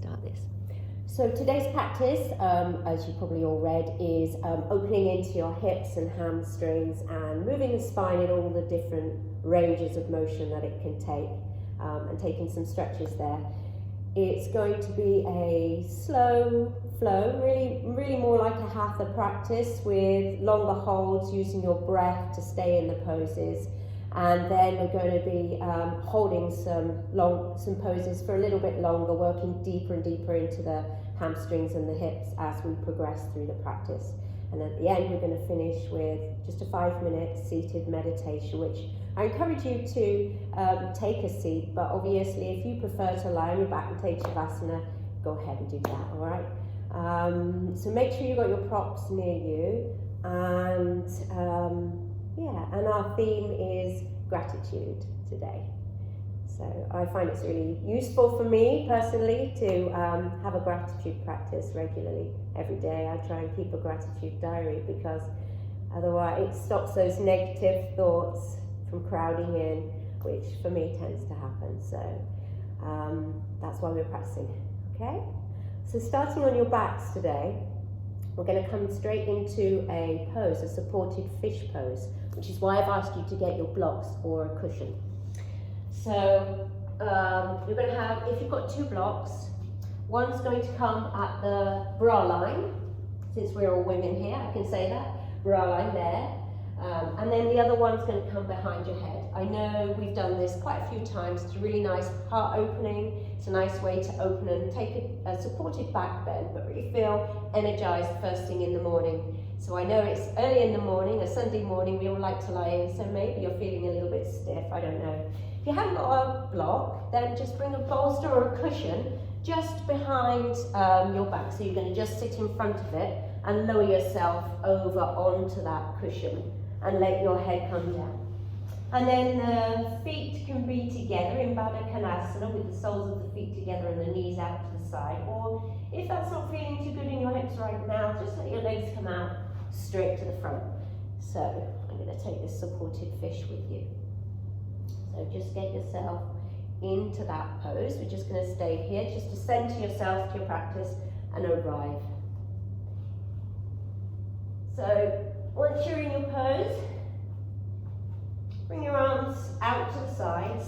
start this. So today's practice, as you probably all read, is opening into your hips and hamstrings and moving the spine in all the different ranges of motion that it can take, and taking some stretches there. It's going to be a slow flow, really more like a hatha practice with longer holds, using your breath to stay in the poses. And then we're going to be holding some poses for a little bit longer, working deeper and deeper into the hamstrings and the hips as we progress through the practice. And at the end, we're going to finish with just a 5-minute seated meditation, which I encourage you to take a seat, but obviously if you prefer to lie on your back and take Shavasana, go ahead and do that, all right? So make sure you've got your props near you, and and our theme is gratitude today. So I find it's really useful for me personally to have a gratitude practice regularly every day. I try and keep a gratitude diary because otherwise it stops those negative thoughts from crowding in, which for me tends to happen. So that's why we're practicing, okay? So starting on your backs today, we're going to come straight into a pose, a supported fish pose, which is why I've asked you to get your blocks or a cushion. So you're going to have, if you've got 2 blocks, one's going to come at the bra line, since we're all women here, I can say that, bra line there, and then the other one's going to come behind your head. I know we've done this quite a few times. It's a really nice heart opening. It's a nice way to open and take a supported back bend, but really feel energized first thing in the morning. So I know it's early in the morning, a Sunday morning, we all like to lie in, so maybe you're feeling a little bit stiff, I don't know. If you haven't got a block, then just bring a bolster or a cushion just behind your back. So you're going to just sit in front of it and lower yourself over onto that cushion and let your head come down. And then the feet can be together in Baddha Konasana with the soles of the feet together and the knees out to the side. Or if that's not feeling too good in your hips right now, just let your legs come out straight to the front. So I'm going to take this supported fish with you. So just get yourself into that pose. We're just going to stay here, just to center yourself to your practice and arrive. So once you're in your pose, bring your arms out to the sides,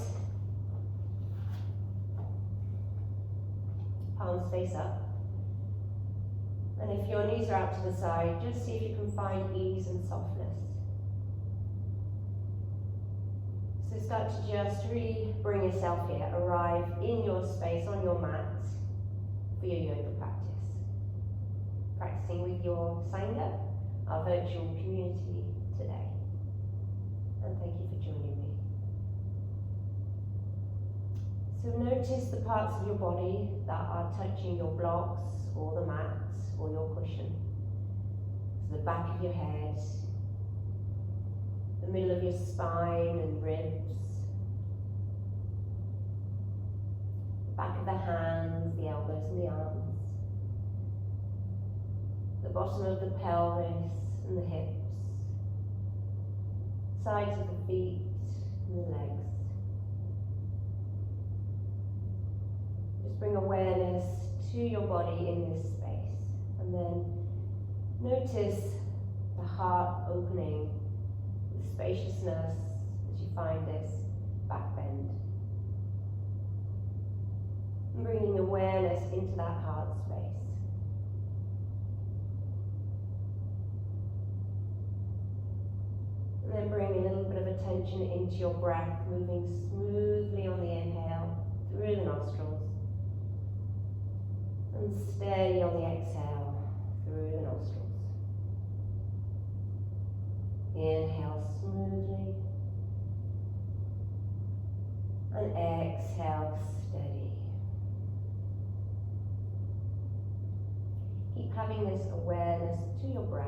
palms face up. And if your knees are out to the side, just see if you can find ease and softness. So start to just really bring yourself here, arrive in your space, on your mat, for your yoga practice. Practicing with your Sangha, our virtual community today. And thank you for joining me. So notice the parts of your body that are touching your blocks or the mat or your cushion. So the back of your head, the middle of your spine and ribs, the back of the hands, the elbows and the arms, the bottom of the pelvis and the hips, sides of the feet and the legs. Just bring awareness to your body in this space, and then notice the heart opening, the spaciousness as you find this back bend. And bringing awareness into that heart space. And then bring a little bit of attention into your breath, moving smoothly on the inhale through the nostrils. And steady on the exhale through the nostrils. Inhale smoothly. And exhale steady. Keep having this awareness to your breath.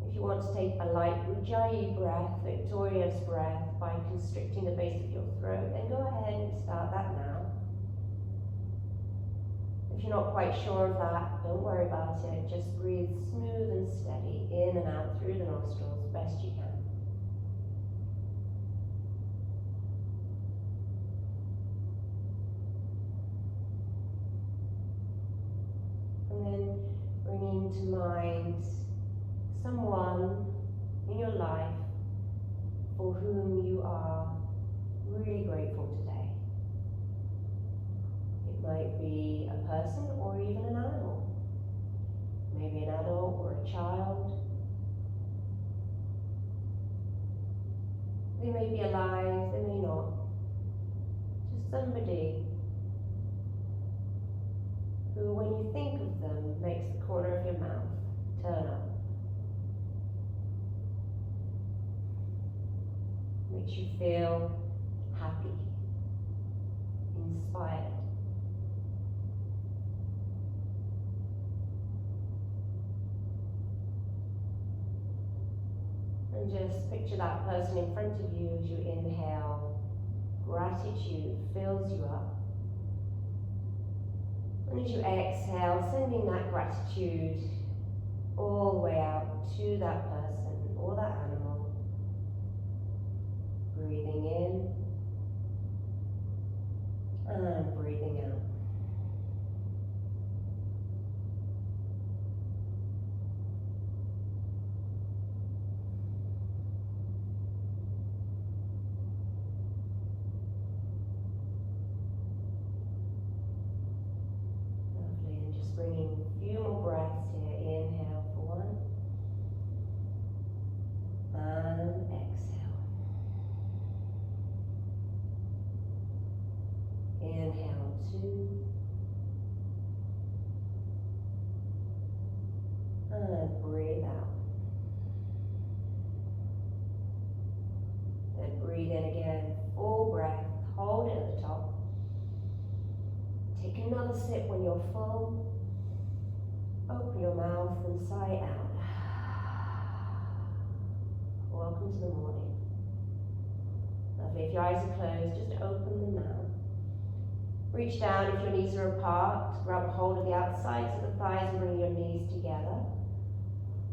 If you want to take a light Ujjayi breath, victorious breath, by constricting the base of your throat, then go ahead and start that now. If you're not quite sure of that, don't worry about it. Just breathe smooth and steady in and out through the nostrils best you can. bring to mind someone in your life for whom you are really grateful today. It might be a person or even an animal. Maybe an adult or a child. They may be alive, they may not. Just somebody who, when you think of them, makes the corner of your mouth turn up. Makes you feel happy, inspired. And just picture that person in front of you as you inhale. Gratitude fills you up. And as you exhale, sending that gratitude all the way out to that person or that animal. Breathing in and breathing out. Lovely, and just bringing a few more breaths here. Inhale for one and exhale. Inhale, two, and breathe out. Then breathe in again, full breath, hold it at the top. Take another sip when you're full. Open your mouth and sigh out. Welcome to the morning. Lovely, if your eyes are closed, just open them now. Reach down if your knees are apart, grab a hold of the outsides of the thighs and bring your knees together.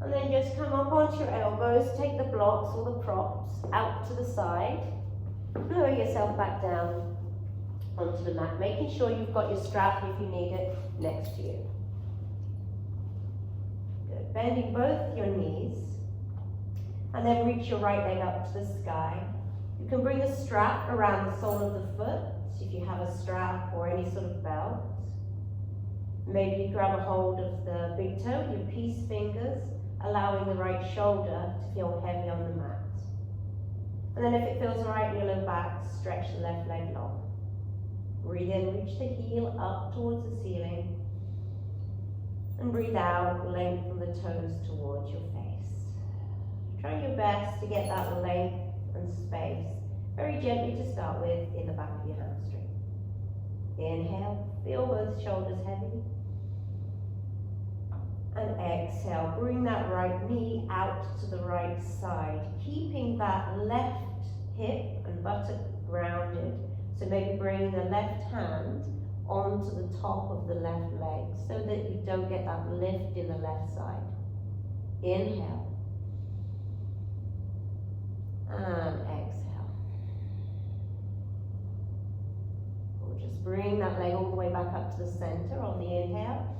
And then just come up onto your elbows, take the blocks or the props out to the side. Lower yourself back down onto the mat, making sure you've got your strap, if you need it, next to you. Good. Bending both your knees, and then reach your right leg up to the sky. You can bring a strap around the sole of the foot, if you have a strap or any sort of belt. Maybe you grab a hold of the big toe, your peace fingers, allowing the right shoulder to feel heavy on the mat. And then if it feels right in your low back, stretch the left leg long. Breathe in, reach the heel up towards the ceiling. And breathe out, lengthen the toes towards your face. Try your best to get that length and space, very gently to start with, in the back of your hamstring. Inhale, feel both shoulders heavy. And exhale, bring that right knee out to the right side, keeping that left hip and buttock grounded. So maybe bring the left hand onto the top of the left leg so that you don't get that lift in the left side. Inhale. And exhale. We'll just bring that leg all the way back up to the center on the inhale.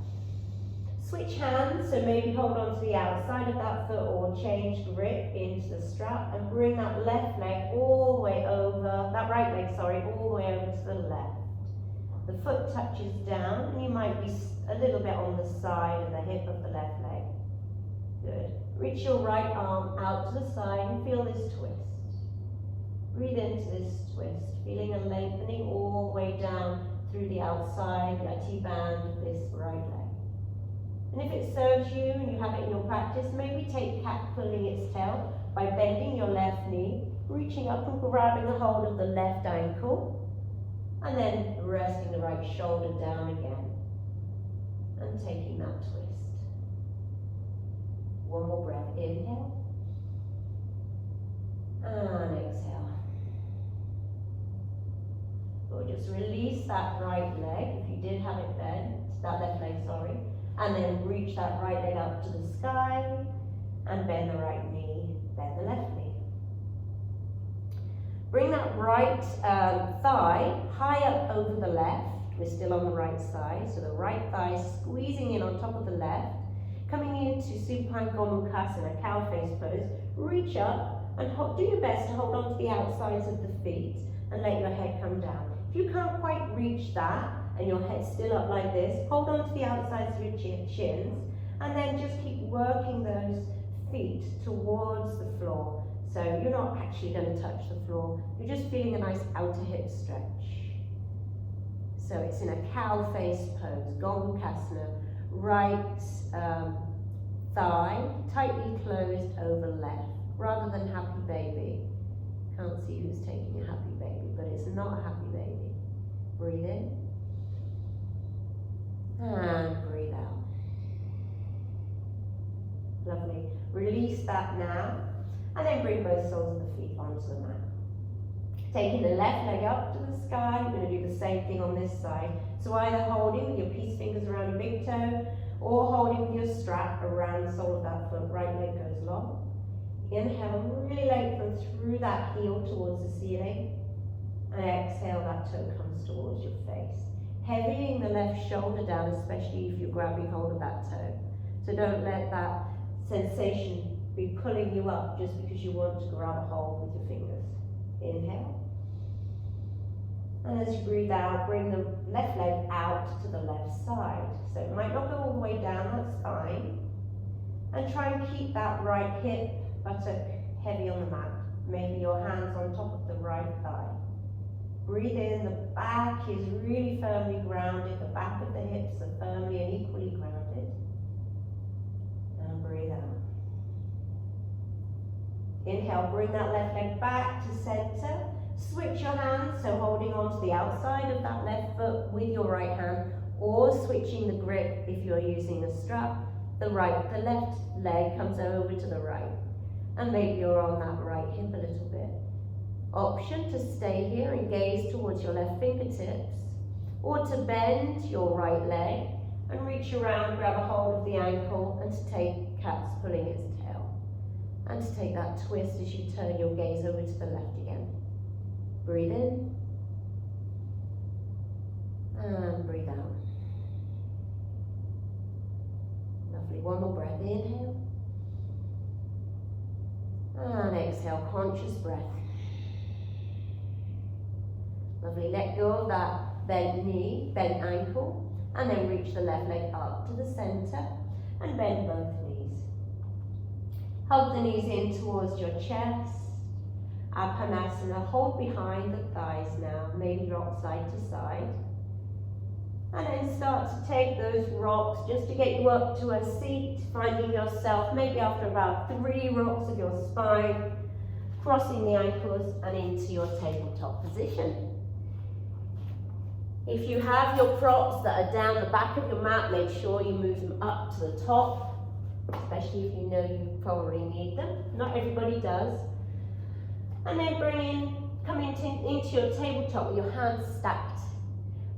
Switch hands, so maybe hold on to the outside of that foot or change grip into the strap and bring that left leg all the way over, that right leg, sorry, all the way over to the left. The foot touches down and you might be a little bit on the side of the hip of the left leg. Good. Reach your right arm out to the side and feel this twist. Breathe into this twist, feeling a lengthening all the way down through the outside, the band of this right leg. And if it serves you and you have it in your practice, maybe take cat pulling its tail by bending your left knee, reaching up and grabbing a hold of the left ankle, and then resting the right shoulder down again, and taking that twist. One more breath, inhale, and exhale. We'll just release that right leg, if you did have it bent, that left leg, sorry, and then reach that right leg up to the sky, and bend the right knee, bend the left knee. Bring that right thigh high up over the left. We're still on the right side, so the right thigh squeezing in on top of the left. Coming into Supine Gomukhasana, cow face pose, reach up and do your best to hold on to the outsides of the feet and let your head come down. If you can't quite reach that and your head's still up like this, hold on to the outsides of your shins and then just keep working those feet towards the floor. So you're not actually going to touch the floor, you're just feeling a nice outer hip stretch. So it's in a cow face pose, Gomukhasana, right thigh tightly closed over left, rather than happy baby. Can't see who's taking a happy baby, but it's not a happy baby. Breathe in, and breathe out. Lovely. Release that now, and then bring both soles of the feet onto the mat. Taking the left leg up to the sky, you're going to do the same thing on this side. So either holding with your peace fingers around your big toe, or holding with your strap around the sole of that foot. Right leg goes long. Inhale, really lengthen through that heel towards the ceiling. And exhale, that toe comes towards your face. Heavying the left shoulder down, especially if you're grabbing hold of that toe. So don't let that sensation be pulling you up just because you want to grab a hold with your fingers. Inhale. And as you breathe out, bring the left leg out to the left side. So it might not go all the way down, that's fine. And try and keep that right hip, buttock heavy on the mat. Maybe your hands on top of the right thigh. Breathe in, the back is really firmly grounded, the back of the hips are firmly and equally grounded. And breathe out. Inhale, bring that left leg back to center. Switch your hands, so holding on to the outside of that left foot with your right hand, or switching the grip if you're using a strap. The left leg comes over to the right, and maybe you're on that right hip a little bit. Option to stay here and gaze towards your left fingertips, or to bend your right leg and reach around, grab a hold of the ankle, and to take cat's pulling its tail. And to take that twist as you turn your gaze over to the left again. Breathe in, and breathe out. Lovely, one more breath, inhale, and exhale, conscious breath. Lovely, let go of that bent knee, bent ankle, and then reach the left leg up to the center, and bend both knees. Hug the knees in towards your chest. Apanasana, hold behind the thighs now, maybe rock side to side. And then start to take those rocks just to get you up to a seat, finding yourself maybe after about 3 rocks of your spine, crossing the ankles and into your tabletop position. If you have your props that are down the back of your mat, make sure you move them up to the top, especially if you know you probably need them. Not everybody does. And then come into your tabletop with your hands stacked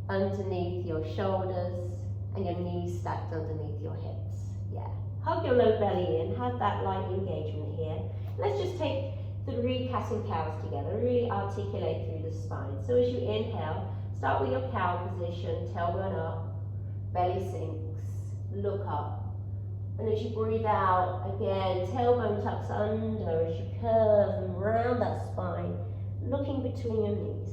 underneath your shoulders and your knees stacked underneath your hips. Yeah. Hug your low belly in, have that light engagement here. Let's just take 3 cat and cows together, really articulate through the spine. So as you inhale, start with your cow position, tailbone up, belly sinks, look up. And as you breathe out, again, tailbone tucks under as you curve and round that spine, looking between your knees.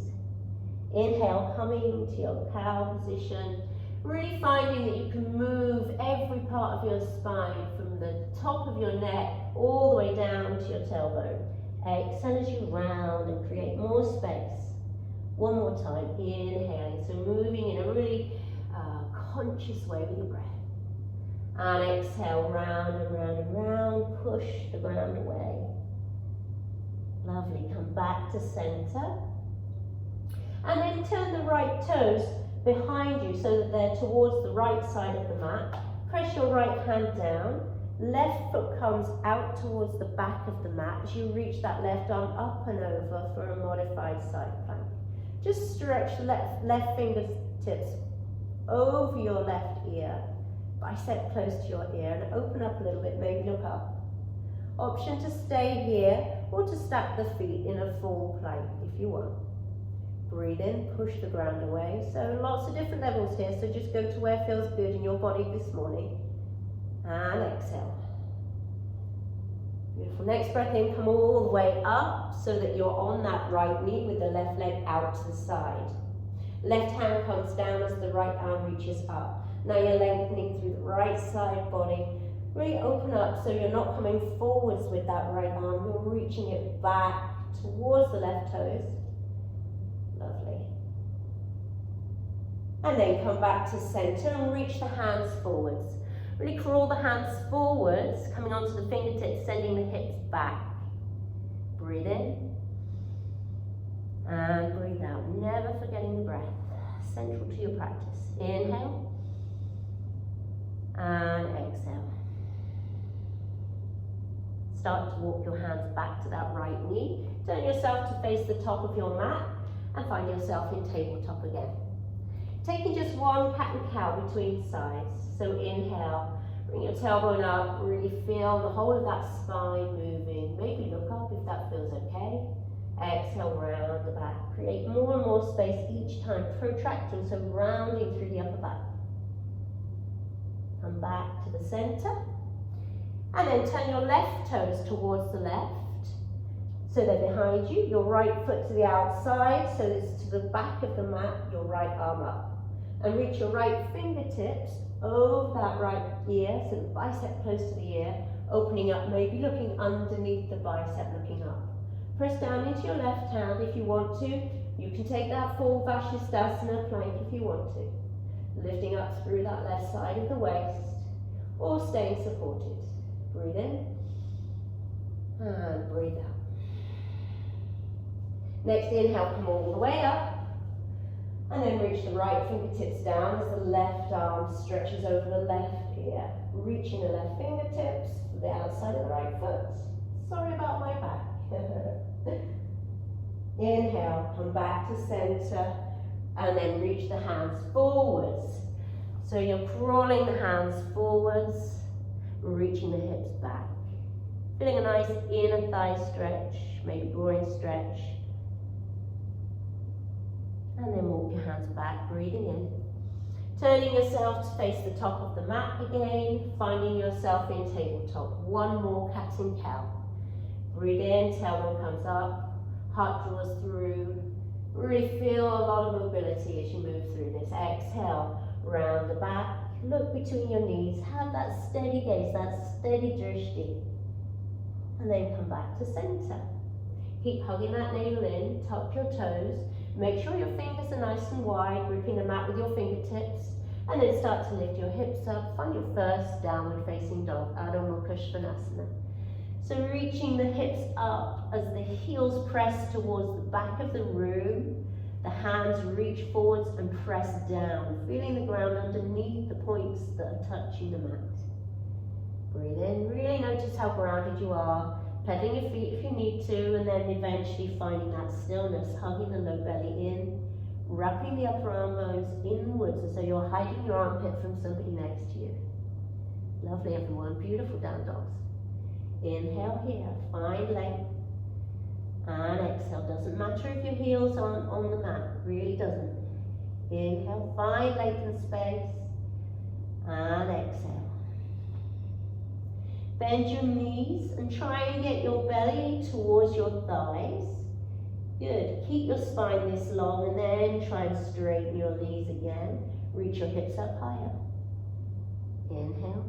Inhale, coming to your cow position, really finding that you can move every part of your spine from the top of your neck all the way down to your tailbone. Exhale as you round and create more space. One more time, inhaling, so moving in a really conscious way with your breath. And exhale, round and round and round, push the ground away. Lovely, come back to center. And then turn the right toes behind you so that they're towards the right side of the mat. Press your right hand down. Left foot comes out towards the back of the mat as you reach that left arm up and over for a modified side plank. Just stretch the left fingertips over your left ear. Bicep close to your ear and open up a little bit, maybe look up. Option to stay here or to stack the feet in a full plank if you want. Breathe in, push the ground away. So lots of different levels here, so just go to where feels good in your body this morning. And exhale. Beautiful. Next breath in, come all the way up so that you're on that right knee with the left leg out to the side. Left hand comes down as the right arm reaches up. Now you're lengthening through the right side body. Really open up so you're not coming forwards with that right arm. You're reaching it back towards the left toes. Lovely. And then come back to center and reach the hands forwards. Really crawl the hands forwards, coming onto the fingertips, sending the hips back. Breathe in. And breathe out. Never forgetting the breath. Central to your practice. Inhale. And exhale. Start to walk your hands back to that right knee. Turn yourself to face the top of your mat and find yourself in tabletop again. Taking just one cat and cow between sides. So inhale, bring your tailbone up, really feel the whole of that spine moving. Maybe look up if that feels okay. Exhale, round the back. Create more and more space each time, protracting, so rounding through the upper back. Come back to the center. And then turn your left toes towards the left. So they're behind you, your right foot to the outside, so it's to the back of the mat, your right arm up. And reach your right fingertips over that right ear, so the bicep close to the ear, opening up, maybe looking underneath the bicep, looking up. Press down into your left hand if you want to. You can take that full Vashisthasana plank if you want to. Lifting up through that left side of the waist, or staying supported. Breathe in, and breathe out. Next inhale, come all the way up. And then reach the right fingertips down as the left arm stretches over the left ear. Reaching the left fingertips to the outside of the right foot. Sorry about my back. Inhale, come back to center. And then reach the hands forwards. So you're crawling the hands forwards, reaching the hips back. Feeling a nice inner thigh stretch, maybe groin stretch. And then walk your hands back, breathing in. Turning yourself to face the top of the mat again, finding yourself in tabletop. One more cat and cow. Breathe in, tailbone comes up, heart draws through. Really feel a lot of mobility as you move through this. Exhale, round the back, look between your knees, have that steady gaze, that steady drishti. And then come back to center. Keep hugging that navel in, tuck your toes. Make sure your fingers are nice and wide, gripping the mat with your fingertips, and then start to lift your hips up. Find your first downward facing dog, Adho Mukha Svanasana. So reaching the hips up as the heels press towards the back of the room, the hands reach forwards and press down, feeling the ground underneath the points that are touching the mat. Breathe in, really notice how grounded you are. Pedaling your feet if you need to, and then eventually finding that stillness, hugging the low belly in, wrapping the upper arm bones inwards as though you're hiding your armpit from somebody next to you. Lovely, everyone. Beautiful down dogs. Inhale here, find length, and exhale. Doesn't matter if your heels aren't on the mat, really doesn't. Inhale, find length and space, and exhale. Bend your knees and try and get your belly towards your thighs. Good. Keep your spine this long and then try and straighten your knees again. Reach your hips up higher. Inhale.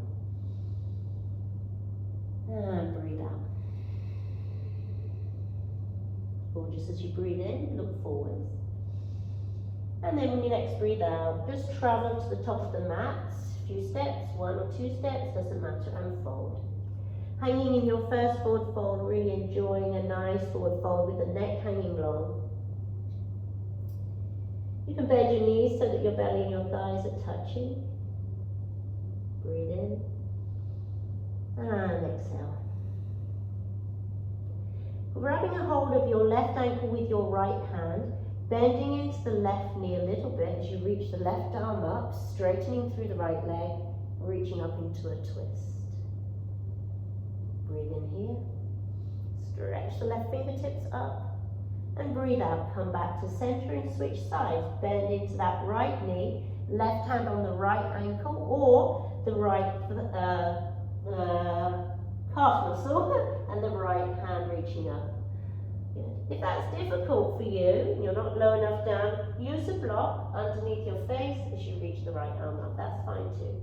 And breathe out. Or just as you breathe in, look forwards. And then when you next breathe out, just travel to the top of the mat. A few steps, 1 or 2 steps, doesn't matter, and fold. Hanging in your first forward fold, really enjoying a nice forward fold with the neck hanging long. You can bend your knees so that your belly and your thighs are touching. Breathe in. And exhale. Grabbing a hold of your left ankle with your right hand, bending into the left knee a little bit as you reach the left arm up, straightening through the right leg, reaching up into a twist. Breathe in here, stretch the left fingertips up, and breathe out. Come back to center and switch sides. Bend into that right knee, left hand on the right ankle, or the right calf muscle and the right hand reaching up. Good. If that's difficult for you, you're not low enough down, use a block underneath your face as you reach the right arm up. That's fine too.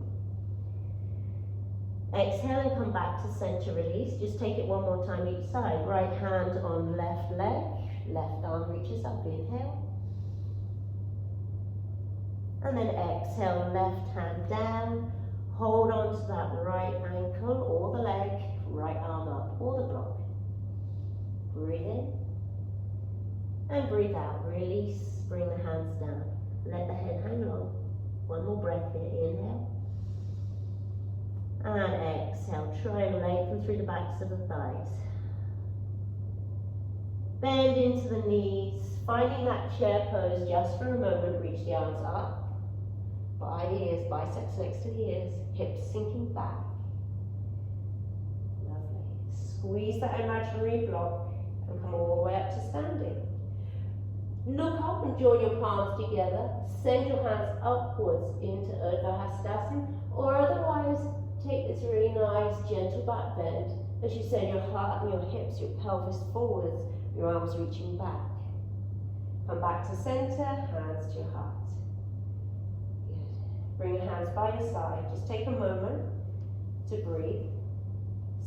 Exhale and come back to center release. Just take it one more time each side. Right hand on left leg, left arm reaches up, inhale. And then exhale, left hand down. Hold on to that right ankle or the leg, right arm up or the block. Breathe in and breathe out. Release, bring the hands down. Let the head hang low. One more breath here, inhale. And exhale, try and lengthen through the backs of the thighs. Bend into the knees, finding that chair pose just for a moment, reach the arms up. By the ears, biceps next to the ears, hips sinking back. Lovely. Squeeze that imaginary block and come all the way up to standing. Look up and join your palms together. Send your hands upwards into Urdhva Hastasana, or otherwise take this really nice gentle back bend as you send your heart and your hips, your pelvis forwards, your arms reaching back. Come back to center, hands to your heart. Good. Bring your hands by your side. Just take a moment to breathe.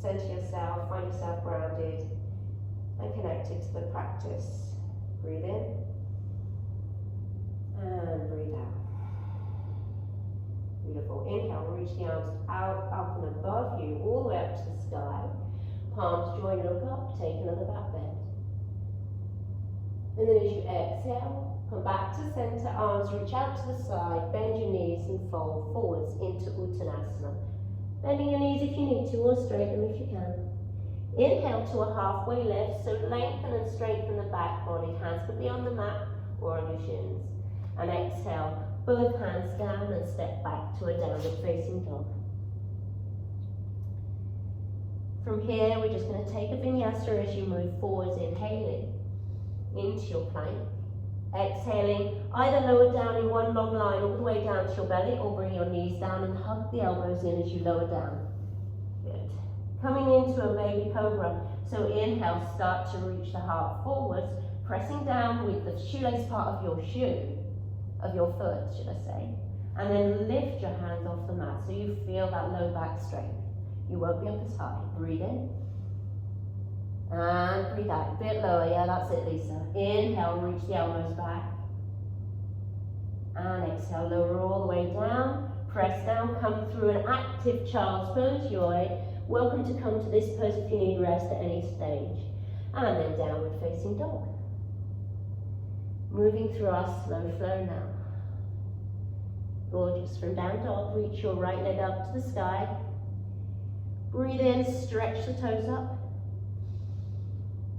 Center yourself, find yourself grounded and connected to the practice. Breathe in and breathe out. Beautiful. Inhale, reach the arms out, up and above you, all the way up to the sky. Palms join, look up, take another back bend. And then as you exhale, come back to center, arms reach out to the side, bend your knees and fold forwards into Uttanasana. Bending your knees if you need to, or straighten them if you can. Inhale to a halfway lift, so lengthen and strengthen the back body. Hands could be on the mat or on your shins. And exhale, both hands down and step back to a downward facing dog. From here, we're just going to take a vinyasa as you move forwards, inhaling into your plank. Exhaling, either lower down in one long line all the way down to your belly, or bring your knees down and hug the elbows in as you lower down. Good. Coming into a baby cobra. So inhale, start to reach the heart forwards, pressing down with the shoelace part of your shoe, of your foot, should I say, and then lift your hands off the mat so you feel that low back strength. You won't be up as high. Breathe in and breathe out. A bit lower, yeah, that's it, Lisa. Inhale, reach the elbows back, and exhale, lower all the way down. Press down, come through an active child's pose. You're welcome to come to this pose if you need rest at any stage, and then downward facing dog. Moving through our slow flow now. Gorgeous. From down dog, reach your right leg up to the sky. Breathe in, stretch the toes up.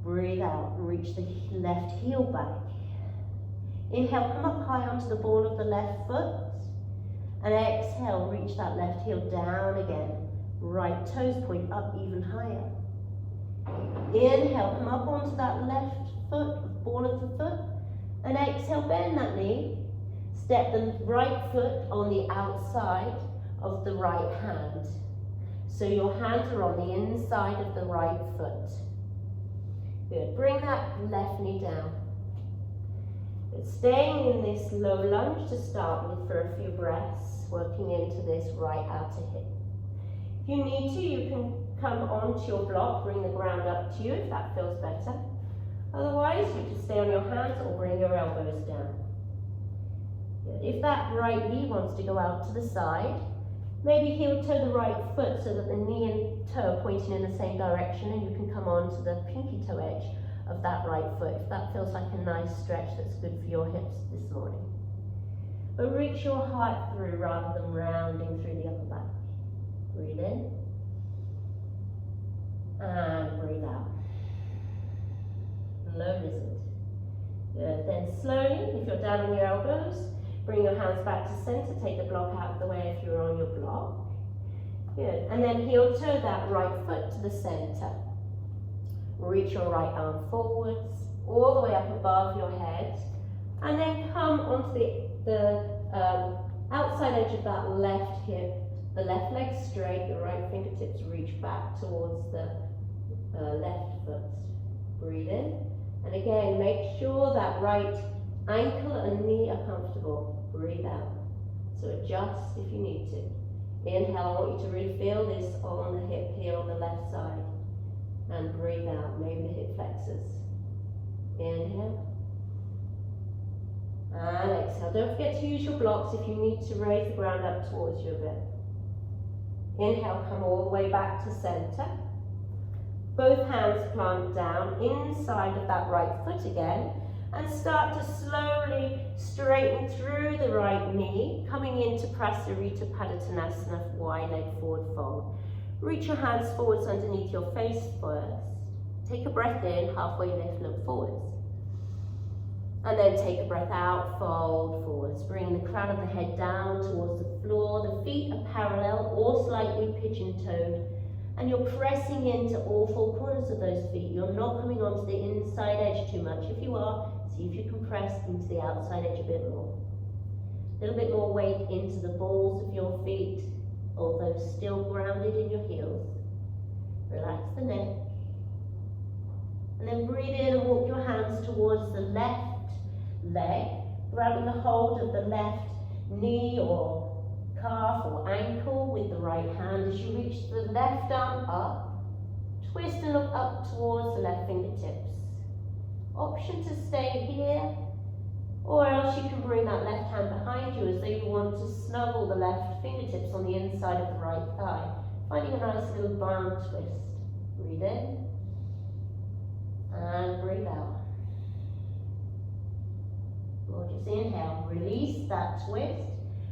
Breathe out, reach the left heel back. Inhale, come up high onto the ball of the left foot. And exhale, reach that left heel down again. Right toes point up even higher. Inhale, come up onto that left foot, ball of the foot. And exhale, bend that knee. Step the right foot on the outside of the right hand. So your hands are on the inside of the right foot. Good. Bring that left knee down. Good. Staying in this low lunge to start with for a few breaths, working into this right outer hip. If you need to, you can come onto your block, bring the ground up to you if that feels better. Otherwise, you can stay on your hands or bring your elbows down. Good. If that right knee wants to go out to the side, maybe heel toe the right foot so that the knee and toe are pointing in the same direction, and you can come on to the pinky toe edge of that right foot if that feels like a nice stretch that's good for your hips this morning. But reach your heart through rather than rounding through the upper back. Breathe in and breathe out. Low lizard. Good. Then slowly, if you're down on your elbows, bring your hands back to center. Take the block out of the way if you're on your block. Good. And then heel toe that right foot to the center. Reach your right arm forwards, all the way up above your head. And then come onto the outside edge of that left hip the left leg straight, the right fingertips reach back towards the left foot. Breathe in. And again, make sure that right ankle and knee are comfortable. Breathe out. So adjust if you need to. Inhale, I want you to really feel this on the hip here on the left side. And breathe out, maybe the hip flexors. Inhale. And exhale. Don't forget to use your blocks if you need to raise the ground up towards you a bit. Inhale, come all the way back to center. Both hands plant down inside of that right foot again. And start to slowly straighten through the right knee, coming into Prasarita Padottanasana, wide leg forward fold. Reach your hands forwards underneath your face first. Take a breath in, halfway lift, look forwards. And then take a breath out, fold forwards. Bring the crown of the head down towards the floor. The feet are parallel or slightly pigeon-toed. And you're pressing into all four corners of those feet. You're not coming onto the inside edge too much. If you are, see if you can press into the outside edge a bit more. A little bit more weight into the balls of your feet, although still grounded in your heels. Relax the neck. And then breathe in and walk your hands towards the left leg, grabbing a hold of the left knee or calf or ankle with the right hand as you reach the left arm up. Twist and look up towards the left fingertips. Option to stay here, or else you can bring that left hand behind you as though you want to snuggle the left fingertips on the inside of the right thigh, finding a nice little barn twist. Breathe in and breathe out. Gorgeous. Inhale, release that twist.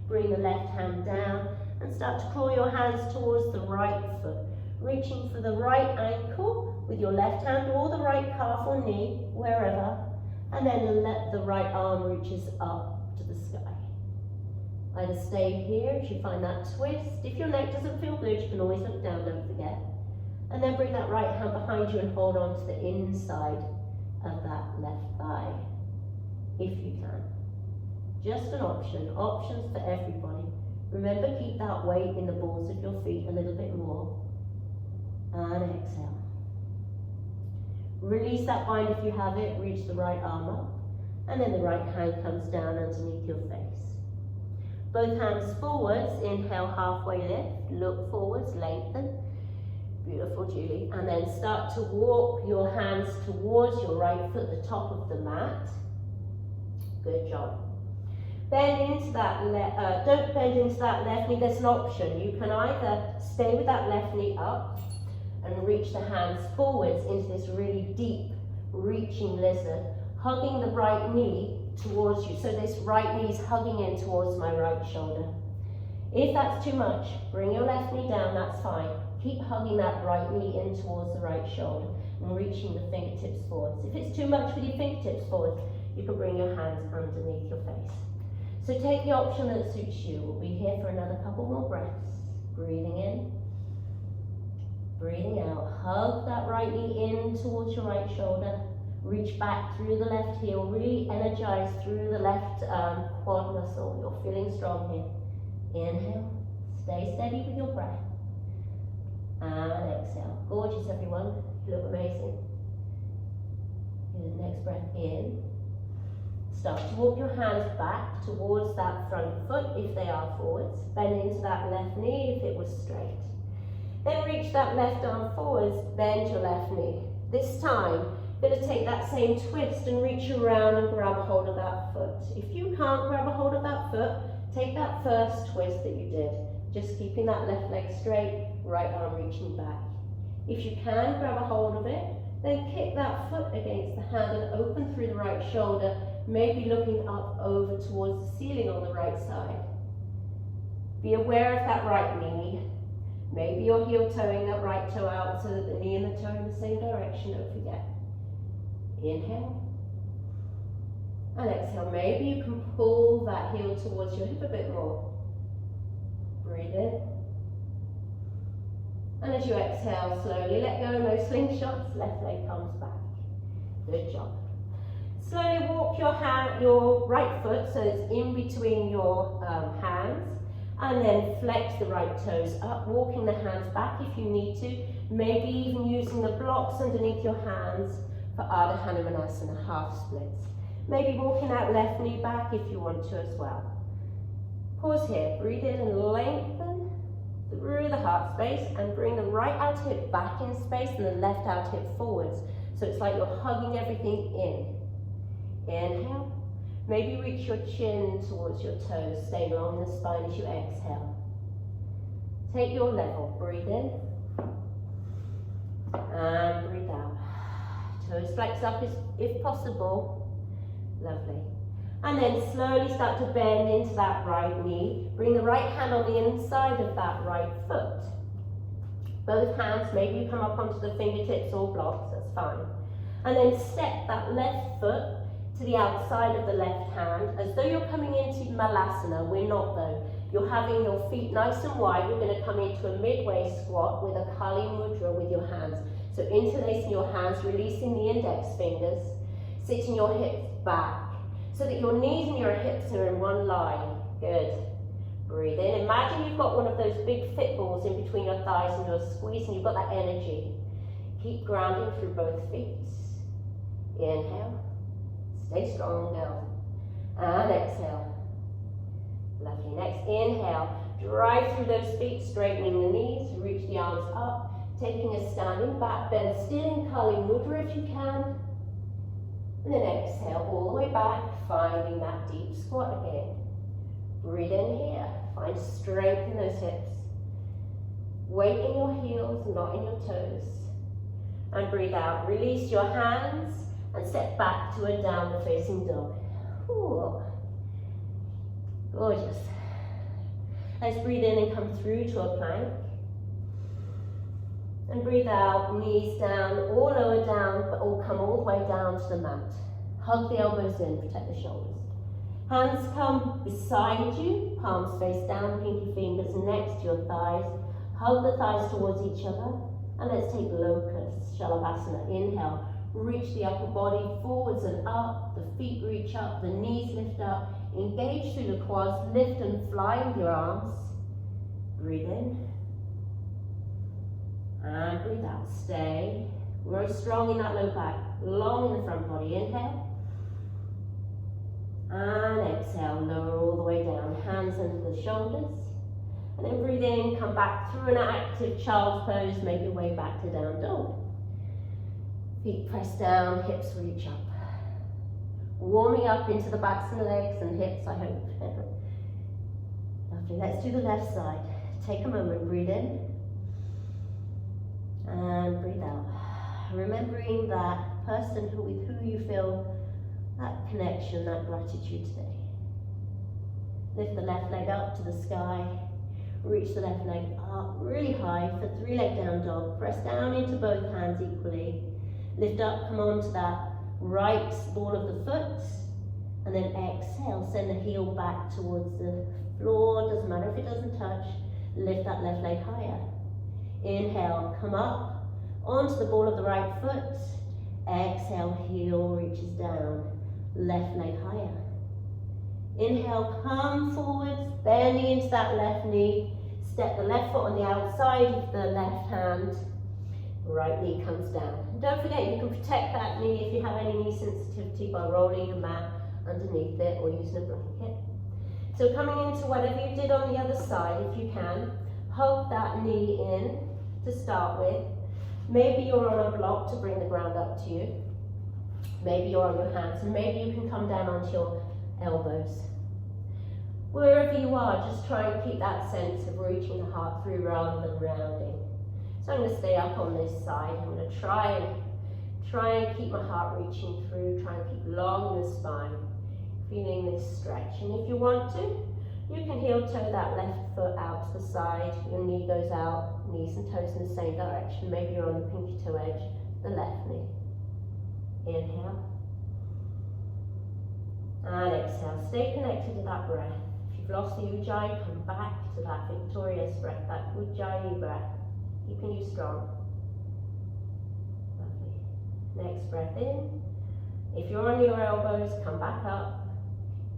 Bring the left hand down and start to claw your hands towards the right foot, reaching for the right ankle with your left hand or the right calf or knee, wherever, and then let the right arm reaches up to the sky. Either stay here if you find that twist. If your neck doesn't feel good, you can always look down, don't forget. And then bring that right hand behind you and hold on to the inside of that left thigh, if you can. Just an option, options for everybody. Remember, keep that weight in the balls of your feet a little bit more. And exhale. Release that bind if you have it, reach the right arm up. And then the right hand comes down underneath your face. Both hands forwards, inhale, halfway lift, look forwards, lengthen. Beautiful, Julie. And then start to walk your hands towards your right foot, the top of the mat. Good job. Bend into that don't bend into that left knee. There's an option. You can either stay with that left knee up and reach the hands forwards into this really deep reaching lizard, hugging the right knee towards you. So this right knee is hugging in towards my right shoulder. If that's too much, bring your left knee down, that's fine. Keep hugging that right knee in towards the right shoulder and reaching the fingertips forwards. If it's too much with your fingertips forwards, you can bring your hands underneath your face. So take the option that suits you. We'll be here for another couple more breaths. Breathing in, breathing out. Hug that right knee in towards your right shoulder. Reach back through the left heel. Really energize through the left quad muscle. You're feeling strong here. Inhale. Stay steady with your breath. And exhale. Gorgeous, everyone. You look amazing. Good. Next breath in. Start to walk your hands back towards that front foot if they are forwards. Bend into that left knee if it was straight. Then reach that left arm forwards, bend your left knee. This time, you're going to take that same twist and reach around and grab a hold of that foot. If you can't grab a hold of that foot, take that first twist that you did. Just keeping that left leg straight, right arm reaching back. If you can grab a hold of it, then kick that foot against the hand and open through the right shoulder, maybe looking up over towards the ceiling on the right side. Be aware of that right knee. Maybe you're heel toeing that right toe out so that the knee and the toe are in the same direction, don't forget. Inhale. And exhale. Maybe you can pull that heel towards your hip a bit more. Breathe in. And as you exhale, slowly let go, no slingshots, left leg comes back. Good job. Slowly walk your right foot so it's in between your hands And then flex the right toes up, walking the hands back if you need to, maybe even using the blocks underneath your hands for Ardha Hanumanasana, half splits. Maybe walking that left knee back if you want to as well. Pause here, breathe in and lengthen through the heart space and bring the right outer hip back in space and the left outer hip forwards. So it's like you're hugging everything in. Inhale. Maybe reach your chin towards your toes, staying along the spine as you exhale. Take your level, breathe in and breathe out. Toes flex up if possible. Lovely. And then slowly start to bend into that right knee. Bring the right hand on the inside of that right foot. Both hands, maybe you come up onto the fingertips or blocks, that's fine. And then step that left foot to the outside of the left hand, as though you're coming into Malasana. We're not though. You're having your feet nice and wide. We're going to come into a midway squat with a Kali Mudra with your hands. So interlacing your hands, releasing the index fingers, sitting your hips back, so that your knees and your hips are in one line. Good. Breathe in. Imagine you've got one of those big fit balls in between your thighs and you're squeezing. You've got that energy. Keep grounding through both feet. Inhale. Stay strong now. And exhale. Lovely. Next, inhale. Drive through those feet, straightening the knees. Reach the arms up. Taking a standing back bend. Still in Kali Mudra if you can. And then exhale all the way back, finding that deep squat again. Breathe in here. Find strength in those hips. Weight in your heels, not in your toes. And breathe out. Release your hands and step back to a downward facing dog. Ooh. Gorgeous. Let's breathe in and come through to a plank. And breathe out, knees down or lower down, but all come all the way down to the mat. Hug the elbows in, protect the shoulders. Hands come beside you, palms face down, pinky fingers next to your thighs. Hug the thighs towards each other. And let's take Locust, Shalabhasana. Inhale, reach the upper body forwards and up. The feet reach up, the knees lift up. Engage through the quads, lift and fly with your arms. Breathe in. And breathe out. Stay. Grow strong in that low back, long in the front body. Inhale. And exhale. Lower all the way down. Hands under the shoulders. And then breathe in. Come back through an active child's pose. Make your way back to down dog. Feet press down. Hips reach up. Warming up into the backs and legs and hips, I hope. Lovely. Let's do the left side. Take a moment. Breathe in. And breathe out. Remembering that person with who you feel that connection, that gratitude today. Lift the left leg up to the sky. Reach the left leg up really high for 3-leg down dog. Press down into both hands equally. Lift up, come on to that right ball of the foot. And then exhale, send the heel back towards the floor. Doesn't matter if it doesn't touch. Lift that left leg higher. Inhale, come up onto the ball of the right foot. Exhale, heel reaches down. Left leg higher. Inhale, come forwards, bending into that left knee. Step the left foot on the outside of the left hand. Right knee comes down. And don't forget, you can protect that knee if you have any knee sensitivity by rolling the mat underneath it or using a blanket. So coming into whatever you did on the other side, if you can, hug that knee in to start with. Maybe you're on a block to bring the ground up to you. Maybe you're on your hands, and maybe you can come down onto your elbows. Wherever you are, just try and keep that sense of reaching the heart through rather than rounding. So I'm going to stay up on this side. I'm going to try and keep my heart reaching through, try and keep long in the spine, feeling this stretch. And if you want to, you can heel toe that left foot out to the side. Your knee goes out, knees and toes in the same direction. Maybe you're on the pinky toe edge, the left knee. Inhale. And exhale. Stay connected to that breath. If you've lost the Ujjayi, come back to that victorious breath, that Ujjayi breath. Keeping you strong. Lovely. Next breath in. If you're on your elbows, come back up.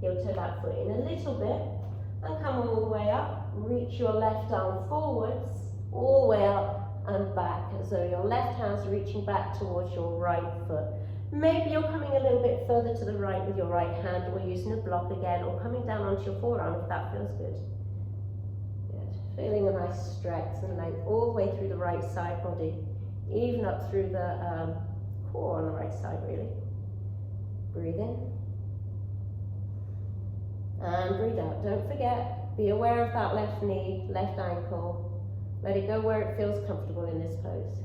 Heel toe that foot in a little bit and come all the way up. reach your left arm forwards, all the way up and back, as though your left hand's reaching back towards your right foot. Maybe you're coming a little bit further to the right with your right hand, or using a block again, or coming down onto your forearm if that feels good. Good. Feeling a nice stretch and length all the way through the right side body, even up through the core on the right side, really. Breathe in. And breathe out. Don't forget, be aware of that left knee, left ankle. Let it go where it feels comfortable in this pose.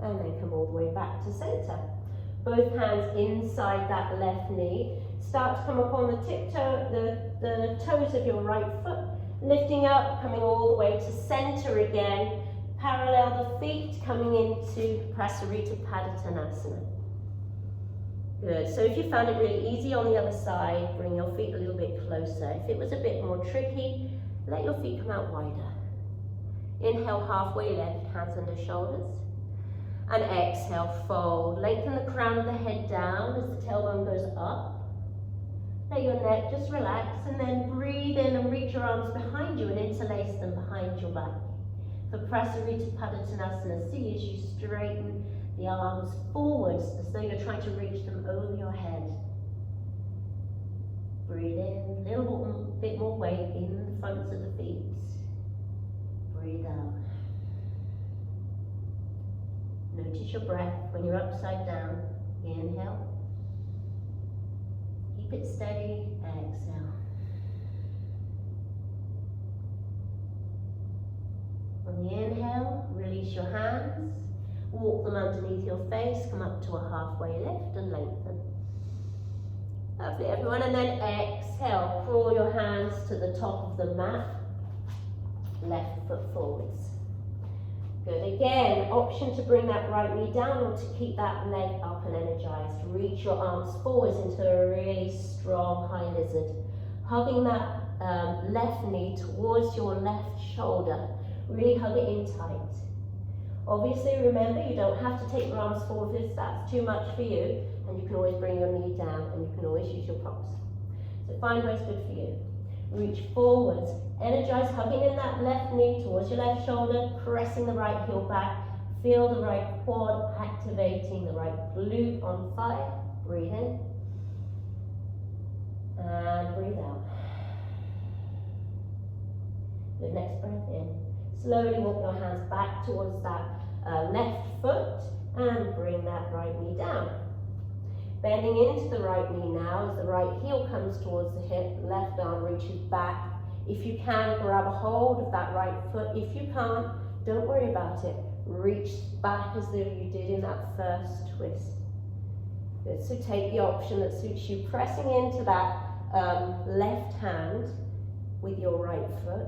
And then come all the way back to center. Both hands inside that left knee. Start to come up on the the toes of your right foot. Lifting up, coming all the way to center again. Parallel the feet, coming into Prasarita Padottanasana. Good, so if you found it really easy on the other side, bring your feet a little bit closer. If it was a bit more tricky, let your feet come out wider. Inhale, halfway lift, hands under shoulders. And exhale, fold. Lengthen the crown of the head down as the tailbone goes up. Let your neck just relax, and then breathe in and reach your arms behind you and interlace them behind your back. For Prasarita Padottanasana, see as you straighten the arms forwards as though you're trying to reach them over your head. Breathe in, a little bit more weight in the fronts of the feet. Breathe out. Notice your breath when you're upside down. Inhale. Keep it steady. Exhale. On the inhale, release your hands. Walk them underneath your face. Come up to a halfway lift and lengthen. Lovely, everyone. And then exhale. Crawl your hands to the top of the mat. Left foot forwards. Good. Again, option to bring that right knee down or to keep that leg up and energized. Reach your arms forwards into a really strong high lizard. Hugging that left knee towards your left shoulder. Really hug it in tight. Obviously, remember, you don't have to take your arms forward if that's too much for you, and you can always bring your knee down, and you can always use your props. So find what's good for you. Reach forwards, energize, hugging in that left knee towards your left shoulder, pressing the right heel back. Feel the right quad activating, the right glute on fire. Breathe in. And breathe out. Good, next breath in. Slowly walk your hands back towards that left foot and bring that right knee down. Bending into the right knee now as the right heel comes towards the hip, left arm reaches back. If you can, grab a hold of that right foot. If you can't, don't worry about it. Reach back as though you did in that first twist. Good, so take the option that suits you, pressing into that left hand with your right foot.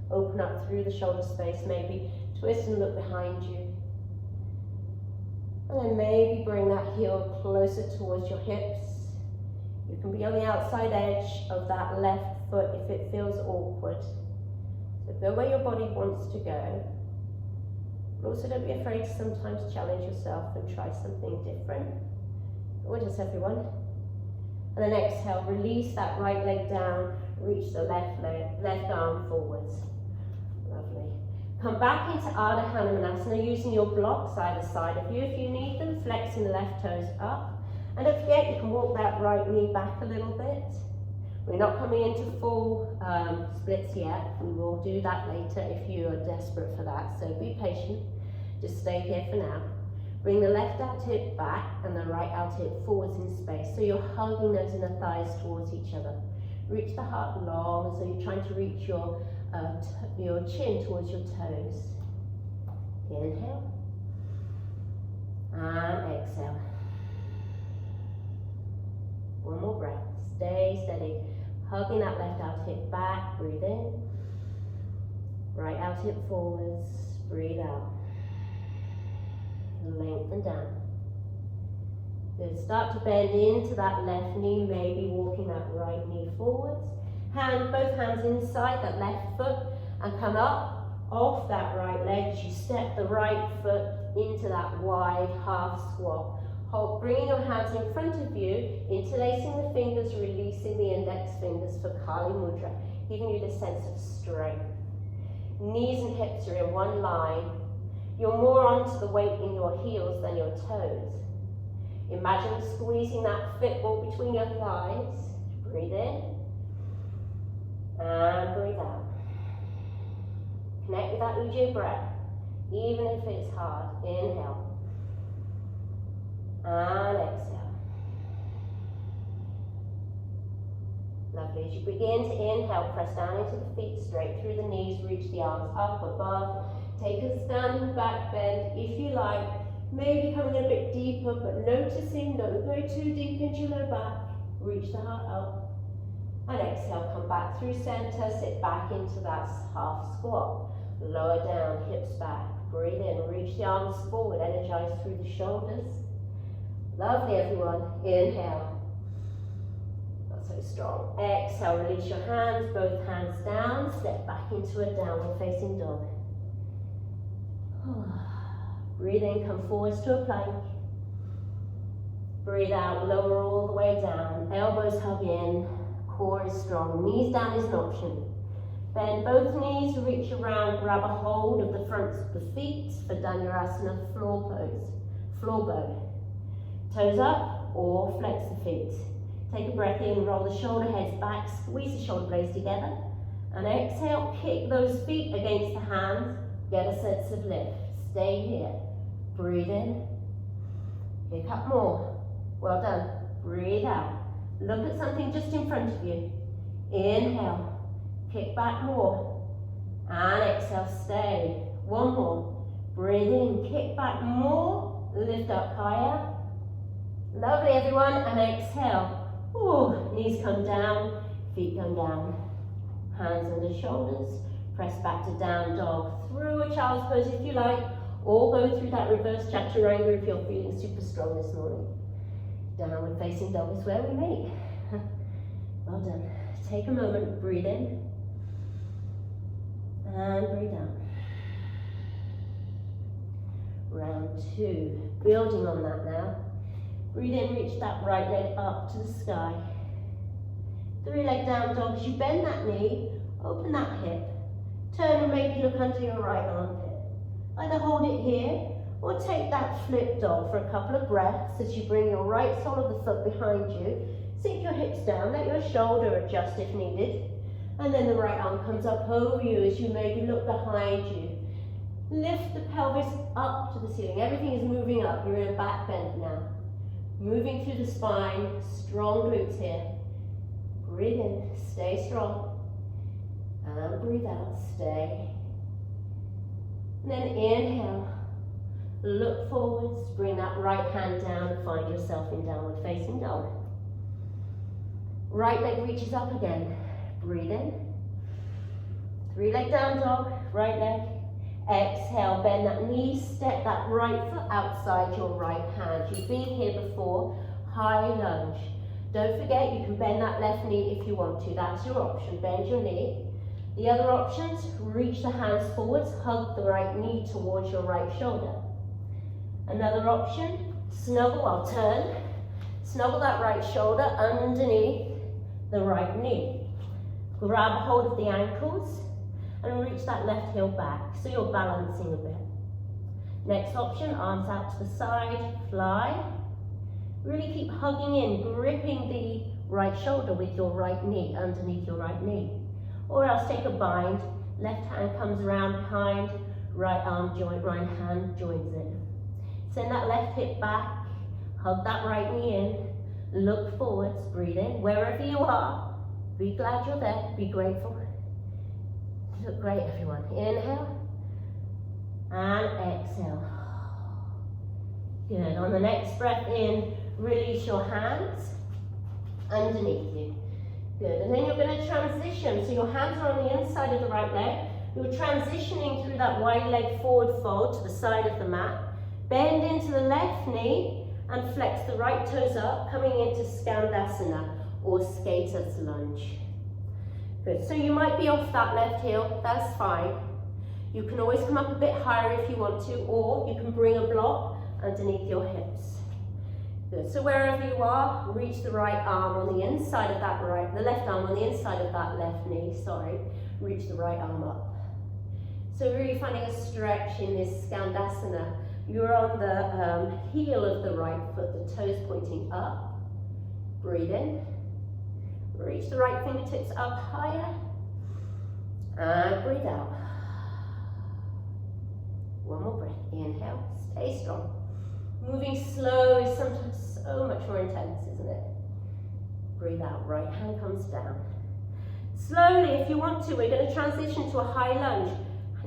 Open up through the shoulder space, maybe twist and look behind you. And then maybe bring that heel closer towards your hips. You can be on the outside edge of that left foot if it feels awkward. So go where your body wants to go. But also don't be afraid to sometimes challenge yourself and try something different. Gorgeous, everyone. And then exhale, release that right leg down, reach the left arm forwards. Lovely. Come back into Ardha Hanumanasana using your blocks either side of you if you need them, flexing the left toes up. And don't forget, you can walk that right knee back a little bit. We're not coming into full splits yet. We will do that later if you are desperate for that. So be patient. Just stay here for now. Bring the left out hip back and the right out hip forwards in space. So you're hugging those inner thighs towards each other. Reach the heart long as though you're trying to reach your chin towards your toes. Inhale. And exhale. One more breath. Stay steady. Hugging that left out hip back. Breathe in. Right out hip forwards. Breathe out. Lengthen down. Good. Start to bend into that left knee, maybe walking that right knee forwards. Both hands inside that left foot and come up off that right leg as you step the right foot into that wide half squat. Hold, bringing your hands in front of you, interlacing the fingers, releasing the index fingers for Kali Mudra, giving you this sense of strength. Knees and hips are in one line. You're more onto the weight in your heels than your toes. Imagine squeezing that fit ball between your thighs. Breathe in and breathe out. Connect with that Ujjayi breath, even if it's hard. Inhale and exhale. Lovely. As you begin to inhale, press down into the feet, straight through the knees, reach the arms up above. Take a standing back bend if you like. Maybe coming a bit deeper, but noticing, don't go too deep into your low back. Reach the heart up. And exhale, come back through center, sit back into that half squat. Lower down, hips back. Breathe in, reach the arms forward, energize through the shoulders. Lovely, everyone. Inhale. Not so strong. Exhale, release your hands, both hands down. Step back into a downward facing dog. Breathe in, come forwards to a plank. Breathe out, lower all the way down. Elbows hug in, core is strong. Knees down is an option. Bend both knees, reach around, grab a hold of the fronts of the feet for Dhanurasana floor pose, floor bow. Toes up or flex the feet. Take a breath in, roll the shoulder heads back, squeeze the shoulder blades together. And exhale, kick those feet against the hands, get a sense of lift. Stay here. Breathe in. Kick up more. Well done. Breathe out. Look at something just in front of you. Inhale. Kick back more. And exhale. Stay. One more. Breathe in. Kick back more. Lift up higher. Lovely, everyone. And exhale. Ooh, knees come down. Feet come down. Hands under shoulders. Press back to down dog. Through a child's pose if you like. Or go through that reverse chaturanga if you're feeling super strong this morning. Downward facing dog is where we meet. Well done. Take a moment, breathe in. And breathe out. Round two. Building on that now. Breathe in, reach that right leg up to the sky. 3-leg down dog. As you bend that knee, open that hip. Turn and maybe look under your right armpit. Either hold it here or take that flip dog for a couple of breaths as you bring your right sole of the foot behind you. Sink your hips down, let your shoulder adjust if needed. And then the right arm comes up over you as you maybe look behind you. Lift the pelvis up to the ceiling. Everything is moving up. You're in a back bend now. Moving through the spine, strong glutes here. Breathe in, stay strong. And breathe out, stay. And then inhale, look forwards, bring that right hand down and find yourself in downward facing dog. Right leg reaches up again, breathe in. 3-leg down dog, right leg. Exhale, bend that knee, step that right foot outside your right hand. You've been here before, high lunge. Don't forget you can bend that left knee if you want to, that's your option, bend your knee. The other options, reach the hands forwards, hug the right knee towards your right shoulder. Another option, snuggle, I'll turn. Snuggle that right shoulder underneath the right knee. Grab hold of the ankles and reach that left heel back, so you're balancing a bit. Next option, arms out to the side, fly. Really keep hugging in, gripping the right shoulder with your right knee, underneath your right knee. Or else take a bind, left hand comes around behind, right arm joint, right hand joins in. Send that left hip back, hug that right knee in, look forwards, breathe in, wherever you are. Be glad you're there, be grateful. You look great, everyone. Inhale, and exhale. Good, on the next breath in, release your hands underneath you. Good, and then you're going to transition. So your hands are on the inside of the right leg. You're transitioning through that wide leg forward fold to the side of the mat. Bend into the left knee and flex the right toes up, coming into Skandasana or skater's lunge. Good, so you might be off that left heel, that's fine. You can always come up a bit higher if you want to, or you can bring a block underneath your hips. Good, so wherever you are, reach the right arm on the inside of that the left arm on the inside of that left knee, sorry. Reach the right arm up. So really finding a stretch in this Skandasana. You're on the heel of the right foot, the toes pointing up. Breathe in. Reach the right fingertips up higher. And breathe out. One more breath. Inhale, stay strong. Moving slow is sometimes so much more intense, isn't it? Breathe out, right hand comes down. Slowly, if you want to, we're going to transition to a high lunge.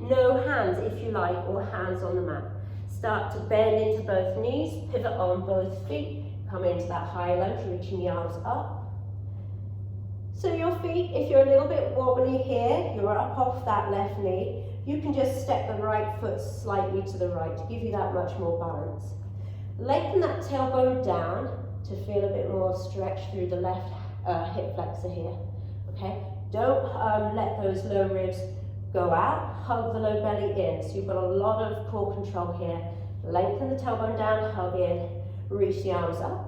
No hands, if you like, or hands on the mat. Start to bend into both knees, pivot on both feet, come into that high lunge, reaching the arms up. So your feet, if you're a little bit wobbly here, you're up off that left knee, you can just step the right foot slightly to the right to give you that much more balance. Lengthen that tailbone down to feel a bit more stretch through the left hip flexor here, okay? Don't let those low ribs go out, hug the low belly in. So you've got a lot of core control here. Lengthen the tailbone down, hug in, reach the arms up.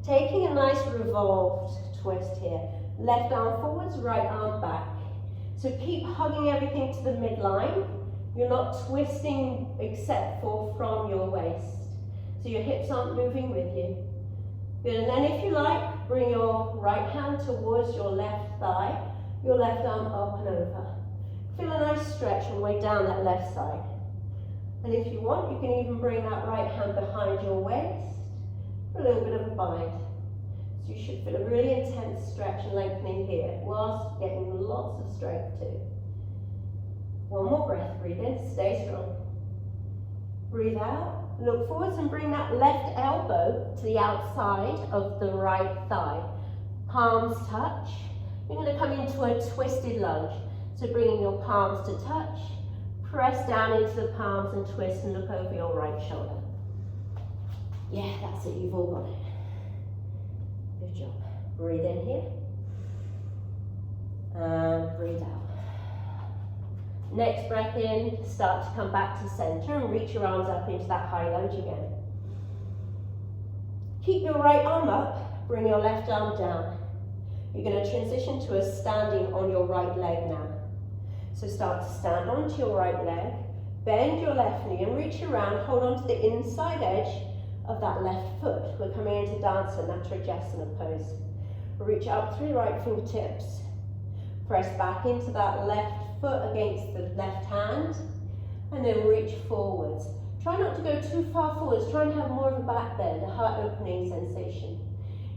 Taking a nice revolved twist here. Left arm forwards, right arm back. So keep hugging everything to the midline. You're not twisting except for from your waist. So your hips aren't moving with you. Good, and then if you like, bring your right hand towards your left thigh, your left arm up and over. Feel a nice stretch all the way down that left side. And if you want, you can even bring that right hand behind your waist for a little bit of a bind. So you should feel a really intense stretch and lengthening here, whilst getting lots of strength too. One more breath, breathe in, stay strong. Breathe out, look forwards and bring that left elbow to the outside of the right thigh. Palms touch. You're going to come into a twisted lunge. So bringing your palms to touch, press down into the palms and twist and look over your right shoulder. Yeah, that's it, you've all got it. Good job. Breathe in here. And breathe out. Next breath in, start to come back to center and reach your arms up into that high lunge again. Keep your right arm up, bring your left arm down. You're going to transition to a standing on your right leg now. So start to stand onto your right leg, bend your left knee and reach around, hold on to the inside edge of that left foot. We're coming into Dansa, Natarajasana pose. Reach up through your right fingertips, press back into that left foot against the left hand, and then reach forwards. Try not to go too far forwards, try and have more of a back bend, a heart opening sensation.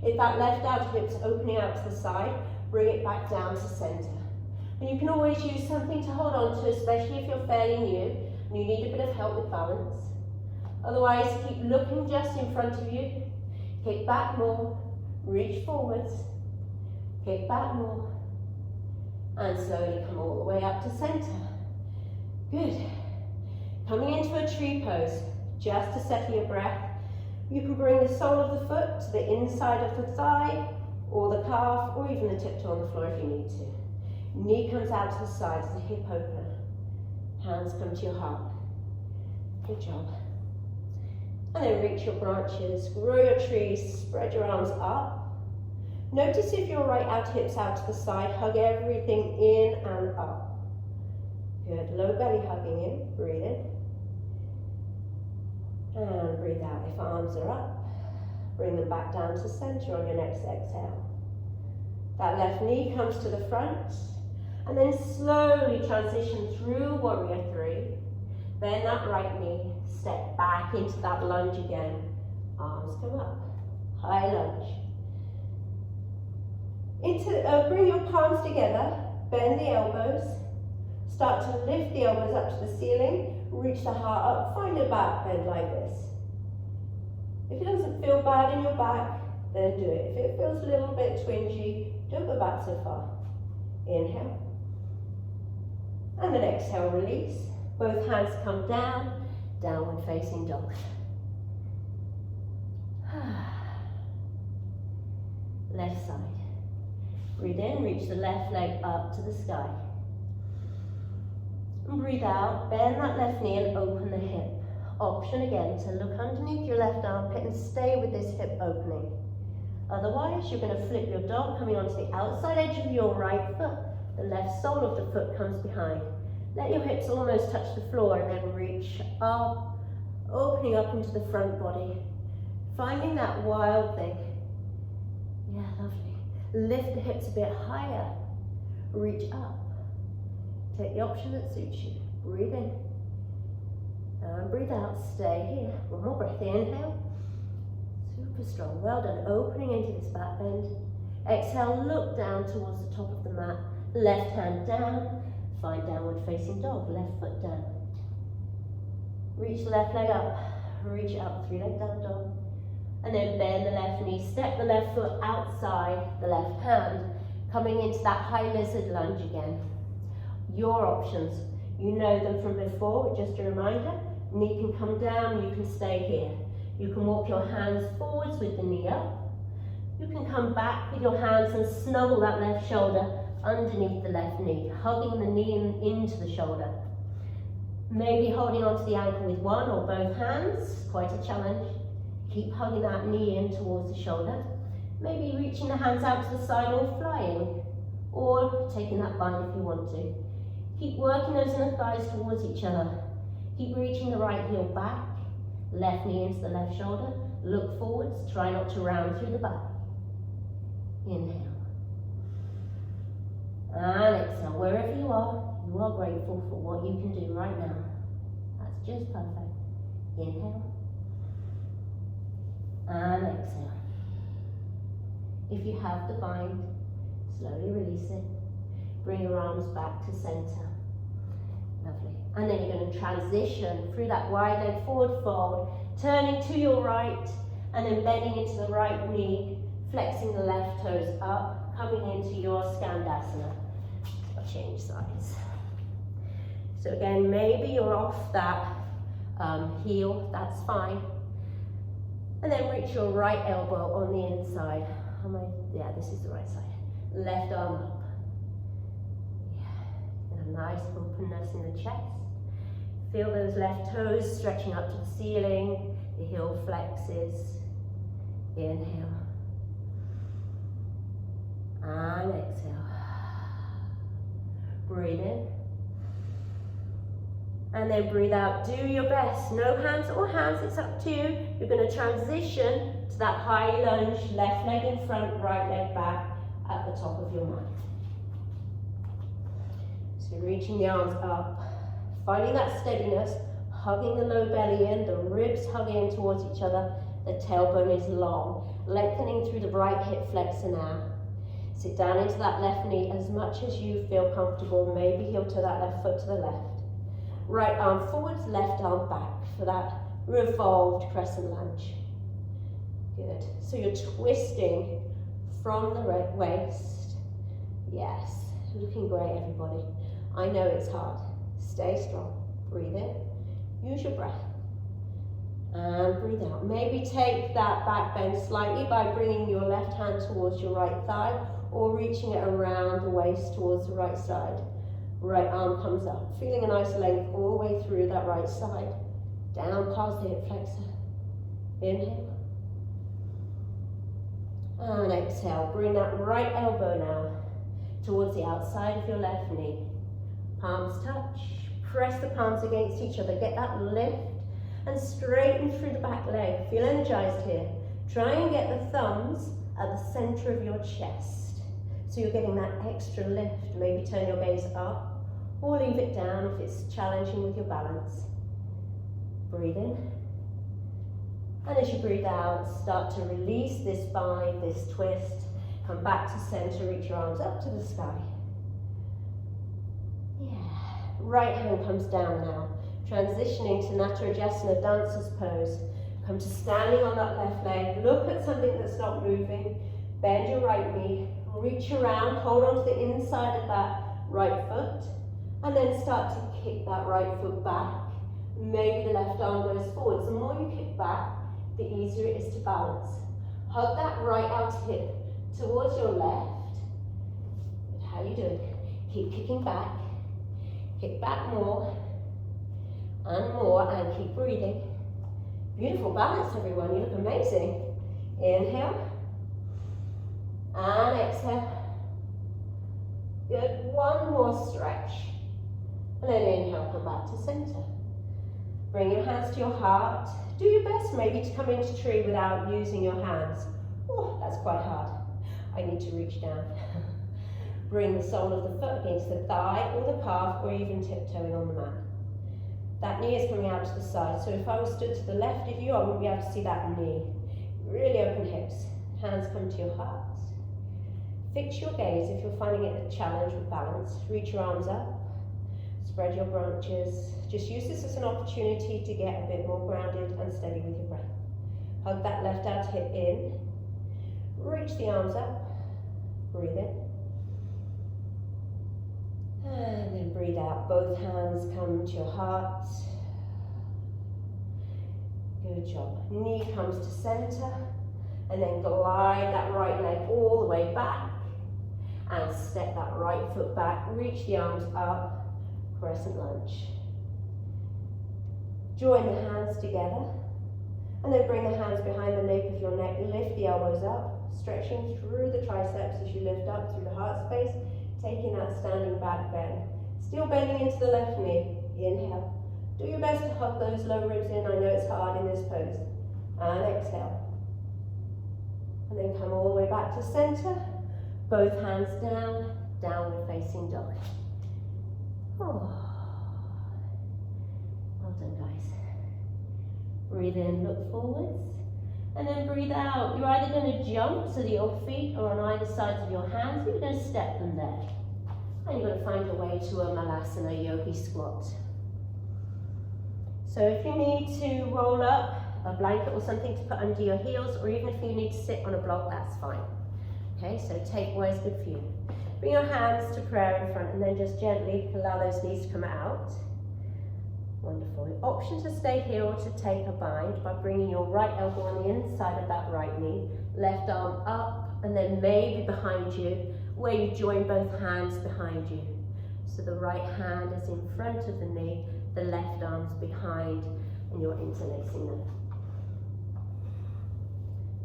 If that left outer hip's opening out to the side, bring it back down to center. And you can always use something to hold on to, especially if you're fairly new and you need a bit of help with balance. Otherwise, keep looking just in front of you. Kick back more, reach forwards, kick back more, and slowly come all the way up to center. Good. Coming into a tree pose, just to settle your breath. You can bring the sole of the foot to the inside of the thigh, or the calf, or even the tiptoe on the floor if you need to. Knee comes out to the side as a hip opener. Hands come to your heart. Good job. And then reach your branches, grow your trees, spread your arms up. Notice if your right outer hip's out to the side, hug everything in and up. Good, low belly hugging in, breathe in. And breathe out. If arms are up, bring them back down to center on your next exhale. That left knee comes to the front, and then slowly transition through Warrior Three. Bend that right knee, step back into that lunge again. Arms come up, high lunge. Bring your palms together, bend the elbows, start to lift the elbows up to the ceiling, reach the heart up, find a back bend like this. If it doesn't feel bad in your back, then do it. If it feels a little bit twingy, don't go back so far. Inhale. And then exhale, release. Both hands come down, downward facing dog. Left side. Breathe in, reach the left leg up to the sky. And breathe out, bend that left knee and open the hip. option again to look underneath your left armpit and stay with this hip opening. Otherwise, you're going to flip your dog, coming onto the outside edge of your right foot. The left sole of the foot comes behind. Let your hips almost touch the floor and then reach up, opening up into the front body. Finding that wild thing. Yeah, lovely. Lift the hips a bit higher. Reach up. Take the option that suits you. Breathe in. And breathe out. Stay here. One more breath. Inhale. Super strong. Well done. Opening into this back bend. Exhale. Look down towards the top of the mat. Left hand down. Find downward facing dog. Left foot down. Reach the left leg up. Reach up. 3-leg down dog. And then bend the left knee. Step the left foot outside the left hand. Coming into that high lizard lunge again. Your options. You know them from before. Just a reminder. Knee can come down. You can stay here. You can walk your hands forwards with the knee up. You can come back with your hands and snuggle that left shoulder underneath the left knee, hugging the knee into the shoulder. Maybe holding onto the ankle with one or both hands, quite a challenge. Keep hugging that knee in towards the shoulder. Maybe reaching the hands out to the side or flying, or taking that bind if you want to. Keep working those inner thighs towards each other. Keep reaching the right heel back, left knee into the left shoulder. Look forwards, try not to round through the back. Inhale. And exhale. Wherever you are grateful for what you can do right now. That's just perfect. Inhale. And exhale. If you have the bind, slowly release it. Bring your arms back to center. Lovely. And then you're going to transition through that wide leg forward fold, turning to your right, and then bending into the right knee, flexing the left toes up, coming into your Skandasana. I'll change sides. So again, maybe you're off that heel, that's fine. And then reach your right elbow on the inside. Yeah, this is the right side. Left arm up. Yeah. And a nice openness in the chest. Feel those left toes stretching up to the ceiling. The heel flexes. Inhale. And exhale. Breathe in. And then breathe out. Do your best. No hands or hands, it's up to you. You're going to transition to that high lunge, left leg in front, right leg back at the top of your mat. So reaching the arms up, finding that steadiness, hugging the low belly in, the ribs hugging in towards each other, the tailbone is long, lengthening through the right hip flexor now. Sit down into that left knee as much as you feel comfortable, maybe heel to that left foot to the left. Right arm forwards, left arm back for that revolved crescent lunge. Good. So you're twisting from the right waist. Yes, looking great, everybody. I know it's hard. Stay strong. Breathe in. Use your breath. And breathe out. Maybe take that back bend slightly by bringing your left hand towards your right thigh or reaching it around the waist towards the right side. Right arm comes up, feeling a nice length all the way through that right side. Down past the hip flexor. Inhale. And exhale. Bring that right elbow now towards the outside of your left knee. Palms touch. Press the palms against each other. Get that lift and straighten through the back leg. Feel energized here. Try and get the thumbs at the center of your chest. So you're getting that extra lift. Maybe turn your gaze up or leave it down if it's challenging with your balance. Breathe in. And as you breathe out, start to release this bind, this twist. Come back to center, reach your arms up to the sky. Yeah. Right hand comes down now. Transitioning to Natarajasana, dancer's pose. Come to standing on that left leg. Look at something that's not moving. Bend your right knee. Reach around, hold on to the inside of that right foot. And then start to kick that right foot back. Maybe the left arm goes forwards. The more you kick back, the easier it is to balance. Hug that right outer hip towards your left. Good. How are you doing? Keep kicking back. Kick back more and more, and keep breathing. Beautiful balance, everyone. You look amazing. Inhale. And exhale. Good. One more stretch. And then inhale, come back to center. Bring your hands to your heart. Do your best maybe to come into tree without using your hands. Oh, that's quite hard. I need to reach down. Bring the sole of the foot against the thigh or the calf, or even tiptoeing on the mat. That knee is coming out to the side, so if I was stood to the left of you, I wouldn't be able to see that knee. Really open hips. Hands come to your heart. Fix your gaze if you're finding it a challenge with balance. Reach your arms up. Spread your branches. Just use this as an opportunity to get a bit more grounded and steady with your breath. Hug that left out hip in. Reach the arms up. Breathe in. And then breathe out. Both hands come to your heart. Good job. Knee comes to center. And then glide that right leg all the way back. And step that right foot back. Reach the arms up. Crescent lunge. Join the hands together. And then bring the hands behind the nape of your neck. Lift the elbows up. Stretching through the triceps as you lift up through the heart space. Taking that standing back bend. Still bending into the left knee. Inhale. Do your best to hug those low ribs in. I know it's hard in this pose. And exhale. And then come all the way back to center. Both hands down. Downward facing dog. Oh. Well done, guys. Breathe in, look forwards. And then breathe out. You're either going to jump so that your feet are on either sides of your hands, or you're going to step them there. And you're going to find your way to a Malasana Yogi squat. So if you need to roll up a blanket or something to put under your heels, or even if you need to sit on a block, that's fine. Okay, so take what is good for you. Bring your hands to prayer in front and then just gently allow those knees to come out. Wonderful. The option to stay here or to take a bind by bringing your right elbow on the inside of that right knee, left arm up, and then maybe behind you, where you join both hands behind you. So the right hand is in front of the knee, the left arm's behind, and you're interlacing them.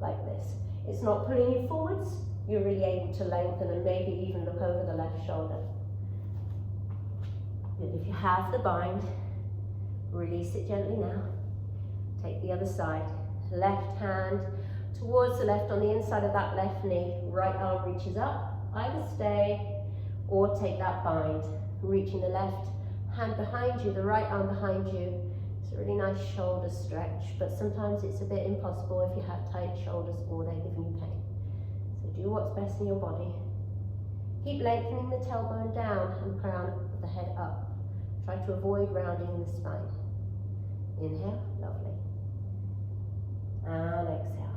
Like this. It's not pulling you forwards, you're really able to lengthen and maybe even look over the left shoulder. And if you have the bind, release it gently now. Take the other side. Left hand towards the left on the inside of that left knee. Right arm reaches up. Either stay or take that bind. Reaching the left hand behind you, the right arm behind you. It's a really nice shoulder stretch, but sometimes it's a bit impossible if you have tight shoulders or they're giving you pain. So do what's best in your body. Keep lengthening the tailbone down and crown of the head up. Try to avoid rounding in the spine. Inhale, lovely. And exhale.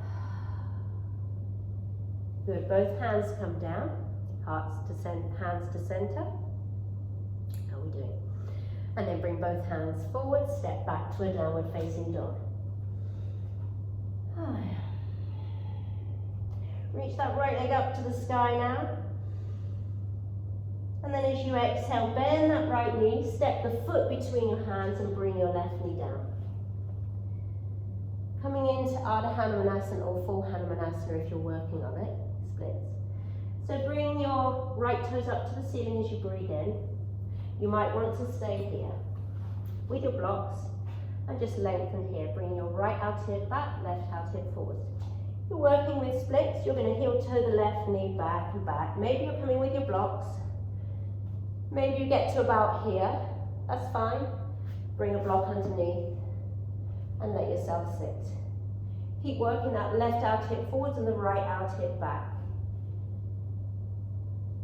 Good, both hands come down, hands to center. How are we doing? And then bring both hands forward, step back to a downward facing dog. Reach that right leg up to the sky now. And then as you exhale, bend that right knee, step the foot between your hands and bring your left knee down. Coming into Ardha Hanumanasana or full Hanumanasana if you're working on it, splits. So bring your right toes up to the ceiling as you breathe in. You might want to stay here with your blocks and just lengthen here. Bring your right out hip back, left out hip forward. You're working with splits, you're going to heel toe the left knee back and back. Maybe you're coming with your blocks. Maybe you get to about here, that's fine. Bring a block underneath and let yourself sit. Keep working that left out hip forwards and the right out hip back.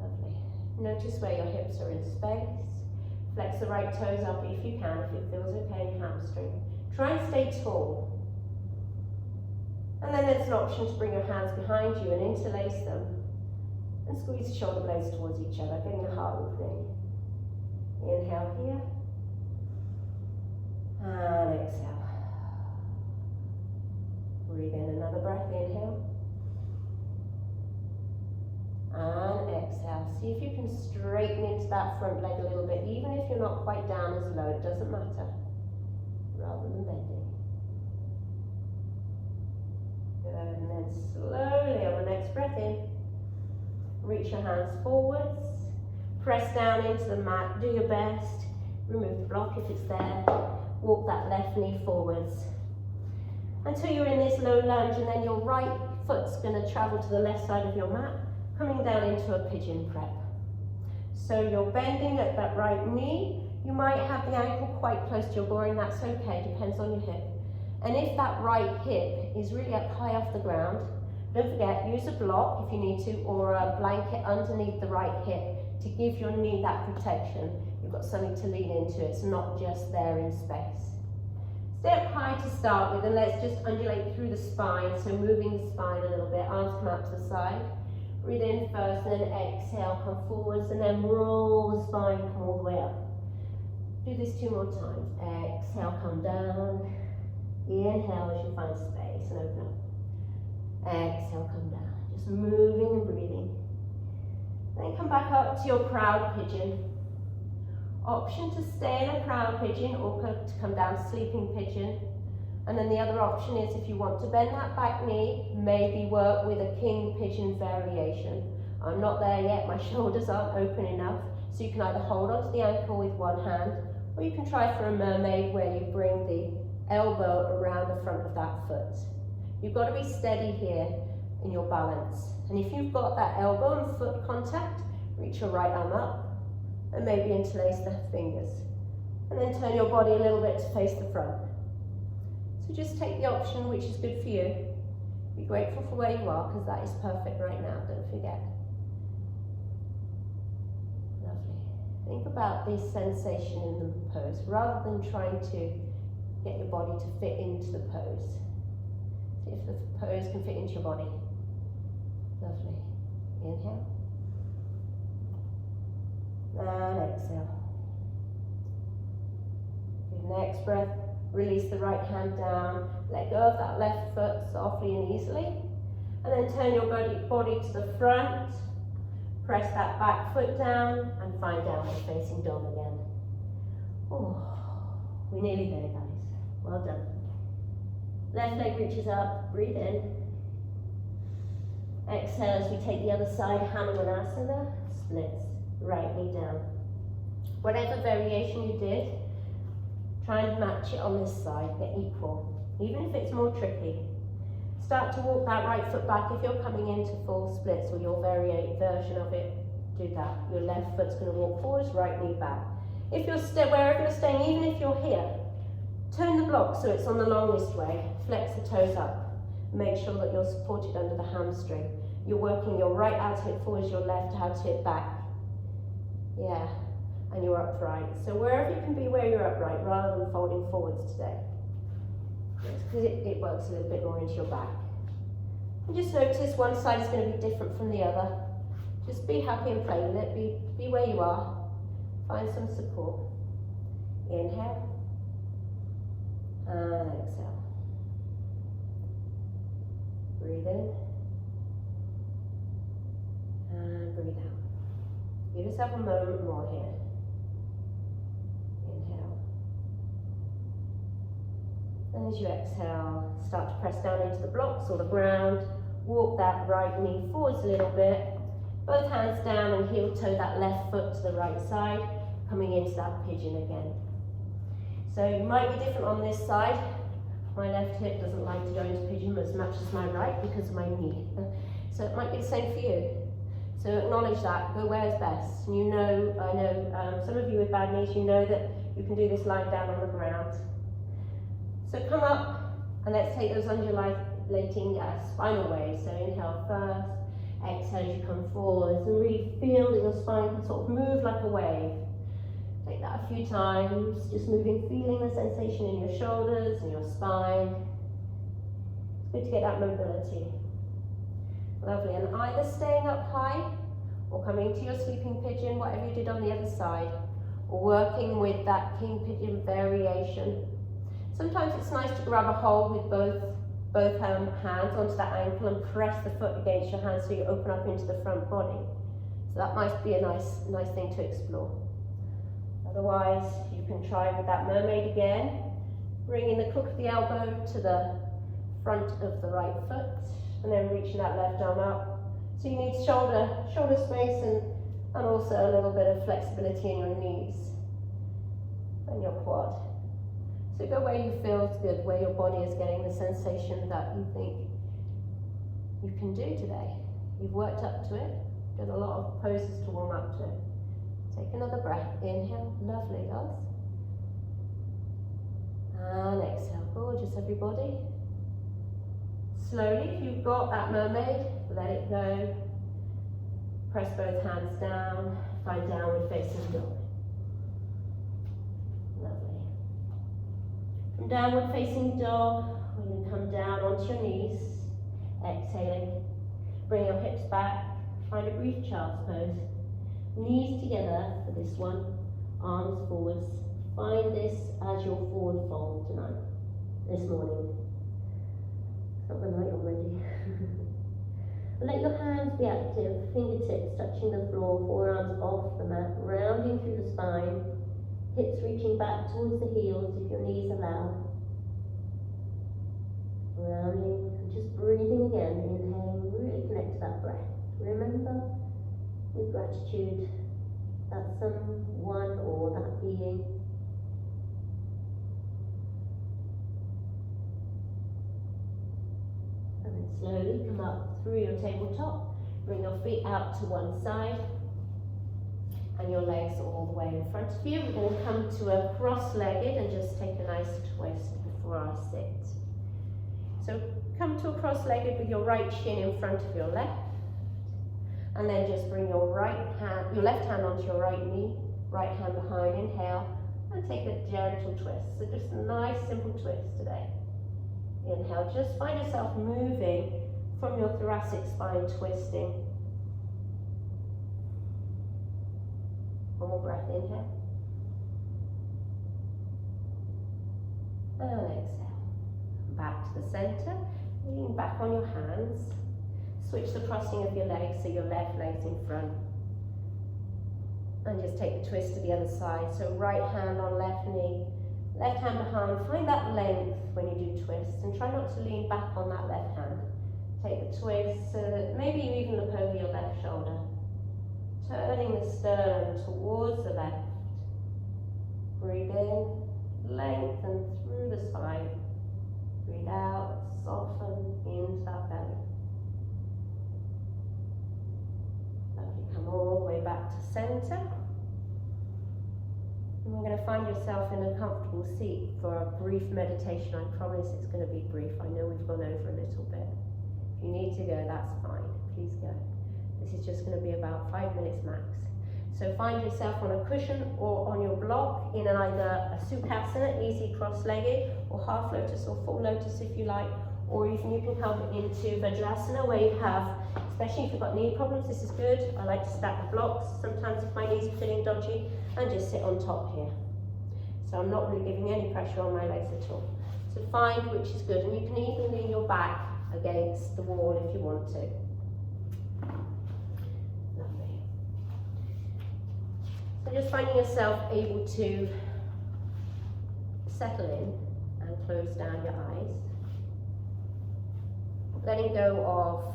Lovely. Notice where your hips are in space. Flex the right toes up if you can, if it feels okay in your hamstring. Try and stay tall. And then there's an option to bring your hands behind you and interlace them and squeeze the shoulder blades towards each other, getting a heart opening. Inhale here. And exhale. Breathe in another breath, inhale. And exhale. See if you can straighten into that front leg a little bit, even if you're not quite down as low, it doesn't matter. Rather than bending. Good, and then slowly on the next breath in, reach your hands forwards, press down into the mat, do your best, remove the block if it's there, walk that left knee forwards until you're in this low lunge, and then your right foot's going to travel to the left side of your mat, coming down into a pigeon prep. So you're bending at that right knee. You might have the ankle quite close to your groin, that's okay, depends on your hip. And if that right hip is really up high off the ground, don't forget, use a block if you need to, or a blanket underneath the right hip to give your knee that protection. You've got something to lean into, it's not just there in space. Stay up high to start with, and let's just undulate through the spine, so moving the spine a little bit, arms come out to the side. Breathe in first, and then exhale, come forwards, and then roll the spine, come all the way up. Do this 2 more times. Exhale, come down. Inhale as you find space and open up. Exhale, come down. Just moving and breathing. Then come back up to your proud pigeon. Option to stay in a proud pigeon or to come down sleeping pigeon. And then the other option is, if you want to bend that back knee, maybe work with a king pigeon variation. I'm not there yet, my shoulders aren't open enough, so you can either hold onto the ankle with one hand, or you can try for a mermaid where you bring the elbow around the front of that foot. You've got to be steady here in your balance. And if you've got that elbow and foot contact, reach your right arm up and maybe interlace the fingers. And then turn your body a little bit to face the front. So just take the option which is good for you. Be grateful for where you are, because that is perfect right now, don't forget. Lovely. Think about this sensation in the pose, rather than trying to get your body to fit into the pose. See if the pose can fit into your body. Lovely. Inhale. And exhale. Good, next breath. Release the right hand down, let go of that left foot softly and easily, and then turn your body to the front, press that back foot down, and find downward facing dog again. Oh, we're nearly there, guys. Well done. Left leg reaches up, breathe in. Exhale as we take the other side, Hanumanasana, splits, right knee down. Whatever variation you did, try and match it on this side, get equal, even if it's more tricky. Start to walk that right foot back. If you're coming into full splits or your version of it, do that. Your left foot's going to walk forwards, right knee back. If you're wherever you're staying, even if you're here, turn the block so it's on the longest way. Flex the toes up. Make sure that you're supported under the hamstring. You're working your right out hip forwards, your left out hip back. Yeah. And you're upright. So wherever you can be where you're upright, rather than folding forwards today. Because it works a little bit more into your back. And just notice one side is going to be different from the other. Just be happy and play with it. Be where you are. Find some support. Inhale. And exhale. Breathe in. And breathe out. Give yourself a moment more here. And as you exhale, start to press down into the blocks or the ground. Walk that right knee forwards a little bit. Both hands down and heel toe that left foot to the right side, coming into that pigeon again. So you might be different on this side. My left hip doesn't like to go into pigeon as much as my right because of my knee. So it might be the same for you. So acknowledge that, go where is best. And you know, I know some of you with bad knees, you know that you can do this lying down on the ground. So come up and let's take those undulating spinal waves. So inhale first, exhale as you come forwards, and really feel that your spine can sort of move like a wave. Take that a few times, just moving, feeling the sensation in your shoulders and your spine. It's good to get that mobility. Lovely, and either staying up high or coming to your sleeping pigeon, whatever you did on the other side, or working with that king pigeon variation. Sometimes it's nice to grab a hold with both hands onto that ankle and press the foot against your hand so you open up into the front body. So that might be a nice thing to explore. Otherwise, you can try with that mermaid again, bringing the crook of the elbow to the front of the right foot, and then reaching that left arm up. So you need shoulder space and also a little bit of flexibility in your knees and your quad. So go where you feel is good, where your body is getting the sensation that you think you can do today. You've worked up to it, done a lot of poses to warm up to it. Take another breath, inhale, lovely, guys. And exhale, gorgeous everybody. Slowly, if you've got that mermaid, let it go. Press both hands down, find downward facing dog. Lovely. From downward facing dog, we're going to come down onto your knees, exhaling. Bring your hips back, find a brief child's pose. Knees together for this one, arms forwards. Find this as your forward fold tonight, this morning. It's not the night already. Let your hands be active, fingertips touching the floor, forearms off the mat, rounding through the spine, hips reaching back towards the heels if your knees allow. Rounding, and just breathing again, inhaling, really connect to that breath. Remember, with gratitude, that someone or that being. And then slowly come up through your tabletop, bring your feet out to one side, and your legs all the way in front of you. We're going to come to a cross-legged and just take a nice twist before our sit. So come to a cross-legged with your right shin in front of your left, and then just bring your left hand onto your right knee, right hand behind, inhale, and take a gentle twist. So just a nice simple twist today. Inhale, just find yourself moving from your thoracic spine, twisting. One more breath, inhale. And exhale. Back to the center, lean back on your hands. Switch the crossing of your legs, so your left leg's in front. And just take the twist to the other side. So right hand on left knee, left hand behind. Find that length when you do twists, and try not to lean back on that left hand. Take the twist so that maybe you even look over your left shoulder. Turning the sternum towards the left. Breathe in, lengthen through the spine. Breathe out, soften into that belly. Lovely, come all the way back to center. And we're going to find yourself in a comfortable seat for a brief meditation. I promise it's going to be brief. I know we've gone over a little bit. If you need to go, that's fine. Please go. This is just going to be about 5 minutes max. So find yourself on a cushion or on your block in either a Sukhasana, easy cross-legged, or half lotus or full lotus if you like, or even you can come into Vajrasana where you have, especially if you've got knee problems, this is good. I like to stack the blocks sometimes if my knees are feeling dodgy, and just sit on top here. So I'm not really giving any pressure on my legs at all. So find which is good, and you can even lean your back against the wall if you want to. Lovely. So just finding yourself able to settle in and close down your eyes. Letting go of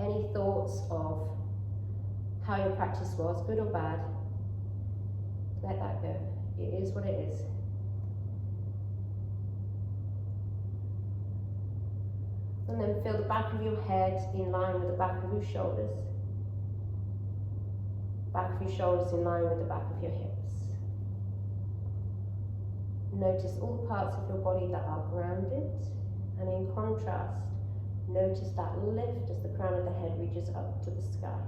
any thoughts of how your practice was, good or bad. Let that go. It is what it is. And then feel the back of your head in line with the back of your shoulders. Back of your shoulders in line with the back of your hips. Notice all the parts of your body that are grounded, and in contrast, notice that lift as the crown of the head reaches up to the sky.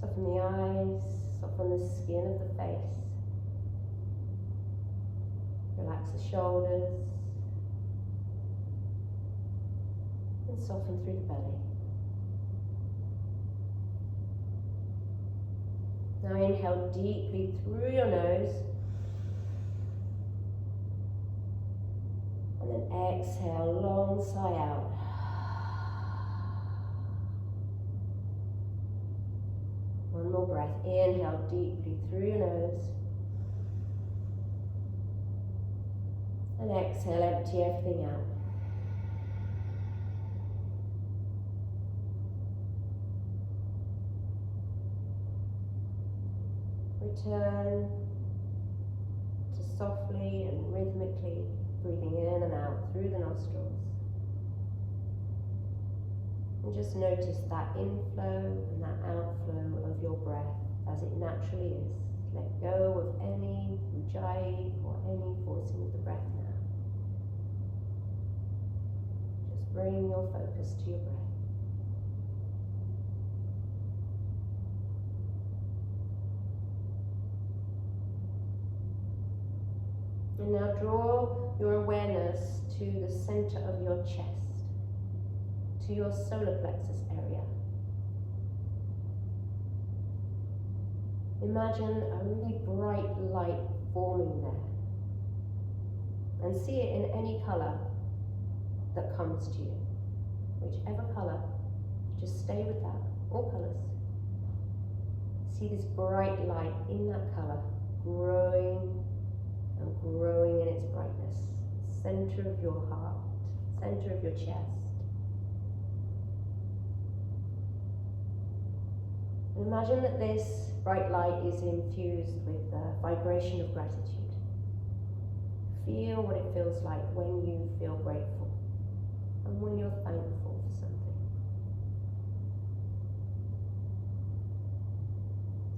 Soften the eyes, soften the skin of the face. Relax the shoulders. And soften through the belly. Now inhale deeply through your nose. And then exhale, long sigh out. One more breath. Inhale deeply through your nose. And exhale, empty everything out. Return to softly and rhythmically breathing in and out through the nostrils. And just notice that inflow and that outflow of your breath as it naturally is. Let go of any ujjayi or any forcing of the breath now. Just bring your focus to your breath. And now draw your awareness to the center of your chest, to your solar plexus area. Imagine a really bright light forming there. And see it in any color that comes to you. Whichever color, just stay with that, all colors. See this bright light in that color, growing and growing in its brightness. Center of your heart, center of your chest. And imagine that this bright light is infused with the vibration of gratitude. Feel what it feels like when you feel grateful and when you're thankful for something.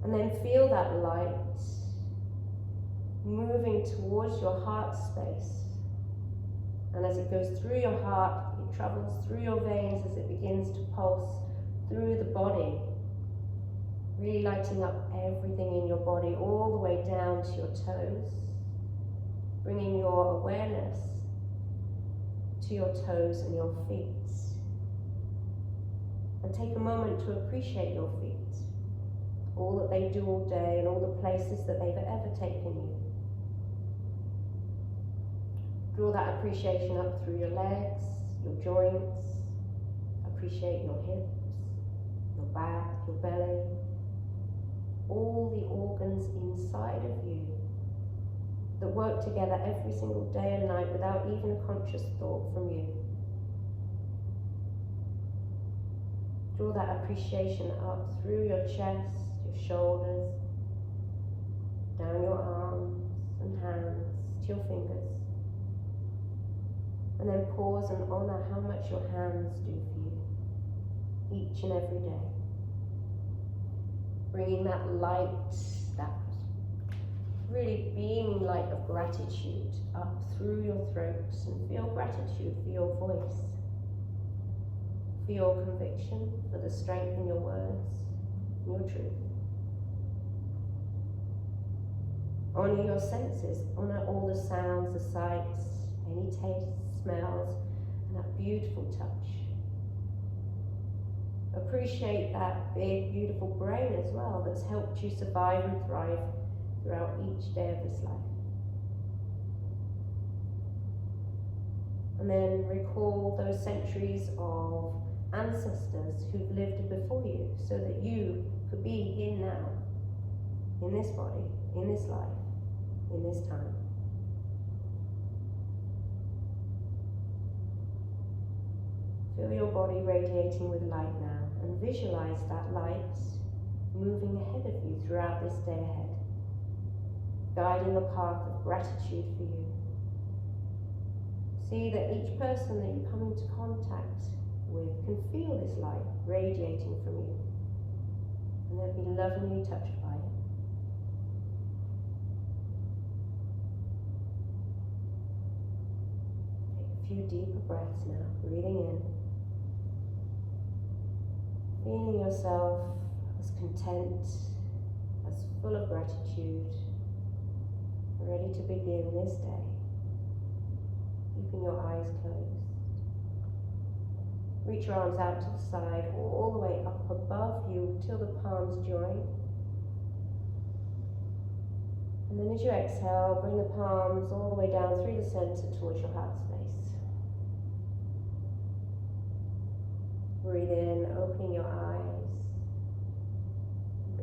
And then feel that light moving towards your heart space. And as it goes through your heart, it travels through your veins as it begins to pulse through the body, really lighting up everything in your body all the way down to your toes, bringing your awareness to your toes and your feet. And take a moment to appreciate your feet, all that they do all day and all the places that they've ever taken you. Draw that appreciation up through your legs, your joints. Appreciate your hips, your back, your belly, all the organs inside of you that work together every single day and night without even a conscious thought from you. Draw that appreciation up through your chest, your shoulders, down your arms and hands to your fingers. And then pause and honor how much your hands do for you each and every day. Bringing that light, that really beaming light of gratitude up through your throat, and feel gratitude for your voice, for your conviction, for the strength in your words, your truth. Honor your senses, honor all the sounds, the sights, any tastes, smells, and that beautiful touch. Appreciate that big, beautiful brain as well that's helped you survive and thrive throughout each day of this life. And then recall those centuries of ancestors who've lived before you so that you could be here now, in this body, in this life, in this time. Feel your body radiating with light now, and visualize that light moving ahead of you throughout this day ahead, guiding a path of gratitude for you. See that each person that you come into contact with can feel this light radiating from you, and they'll be lovingly touched by it. Take a few deeper breaths now, breathing in. Feeling yourself as content, as full of gratitude, ready to begin this day, keeping your eyes closed. Reach your arms out to the side, all the way up above you till the palms join. And then as you exhale, bring the palms all the way down through the center towards your heart space. Breathe in, opening your eyes.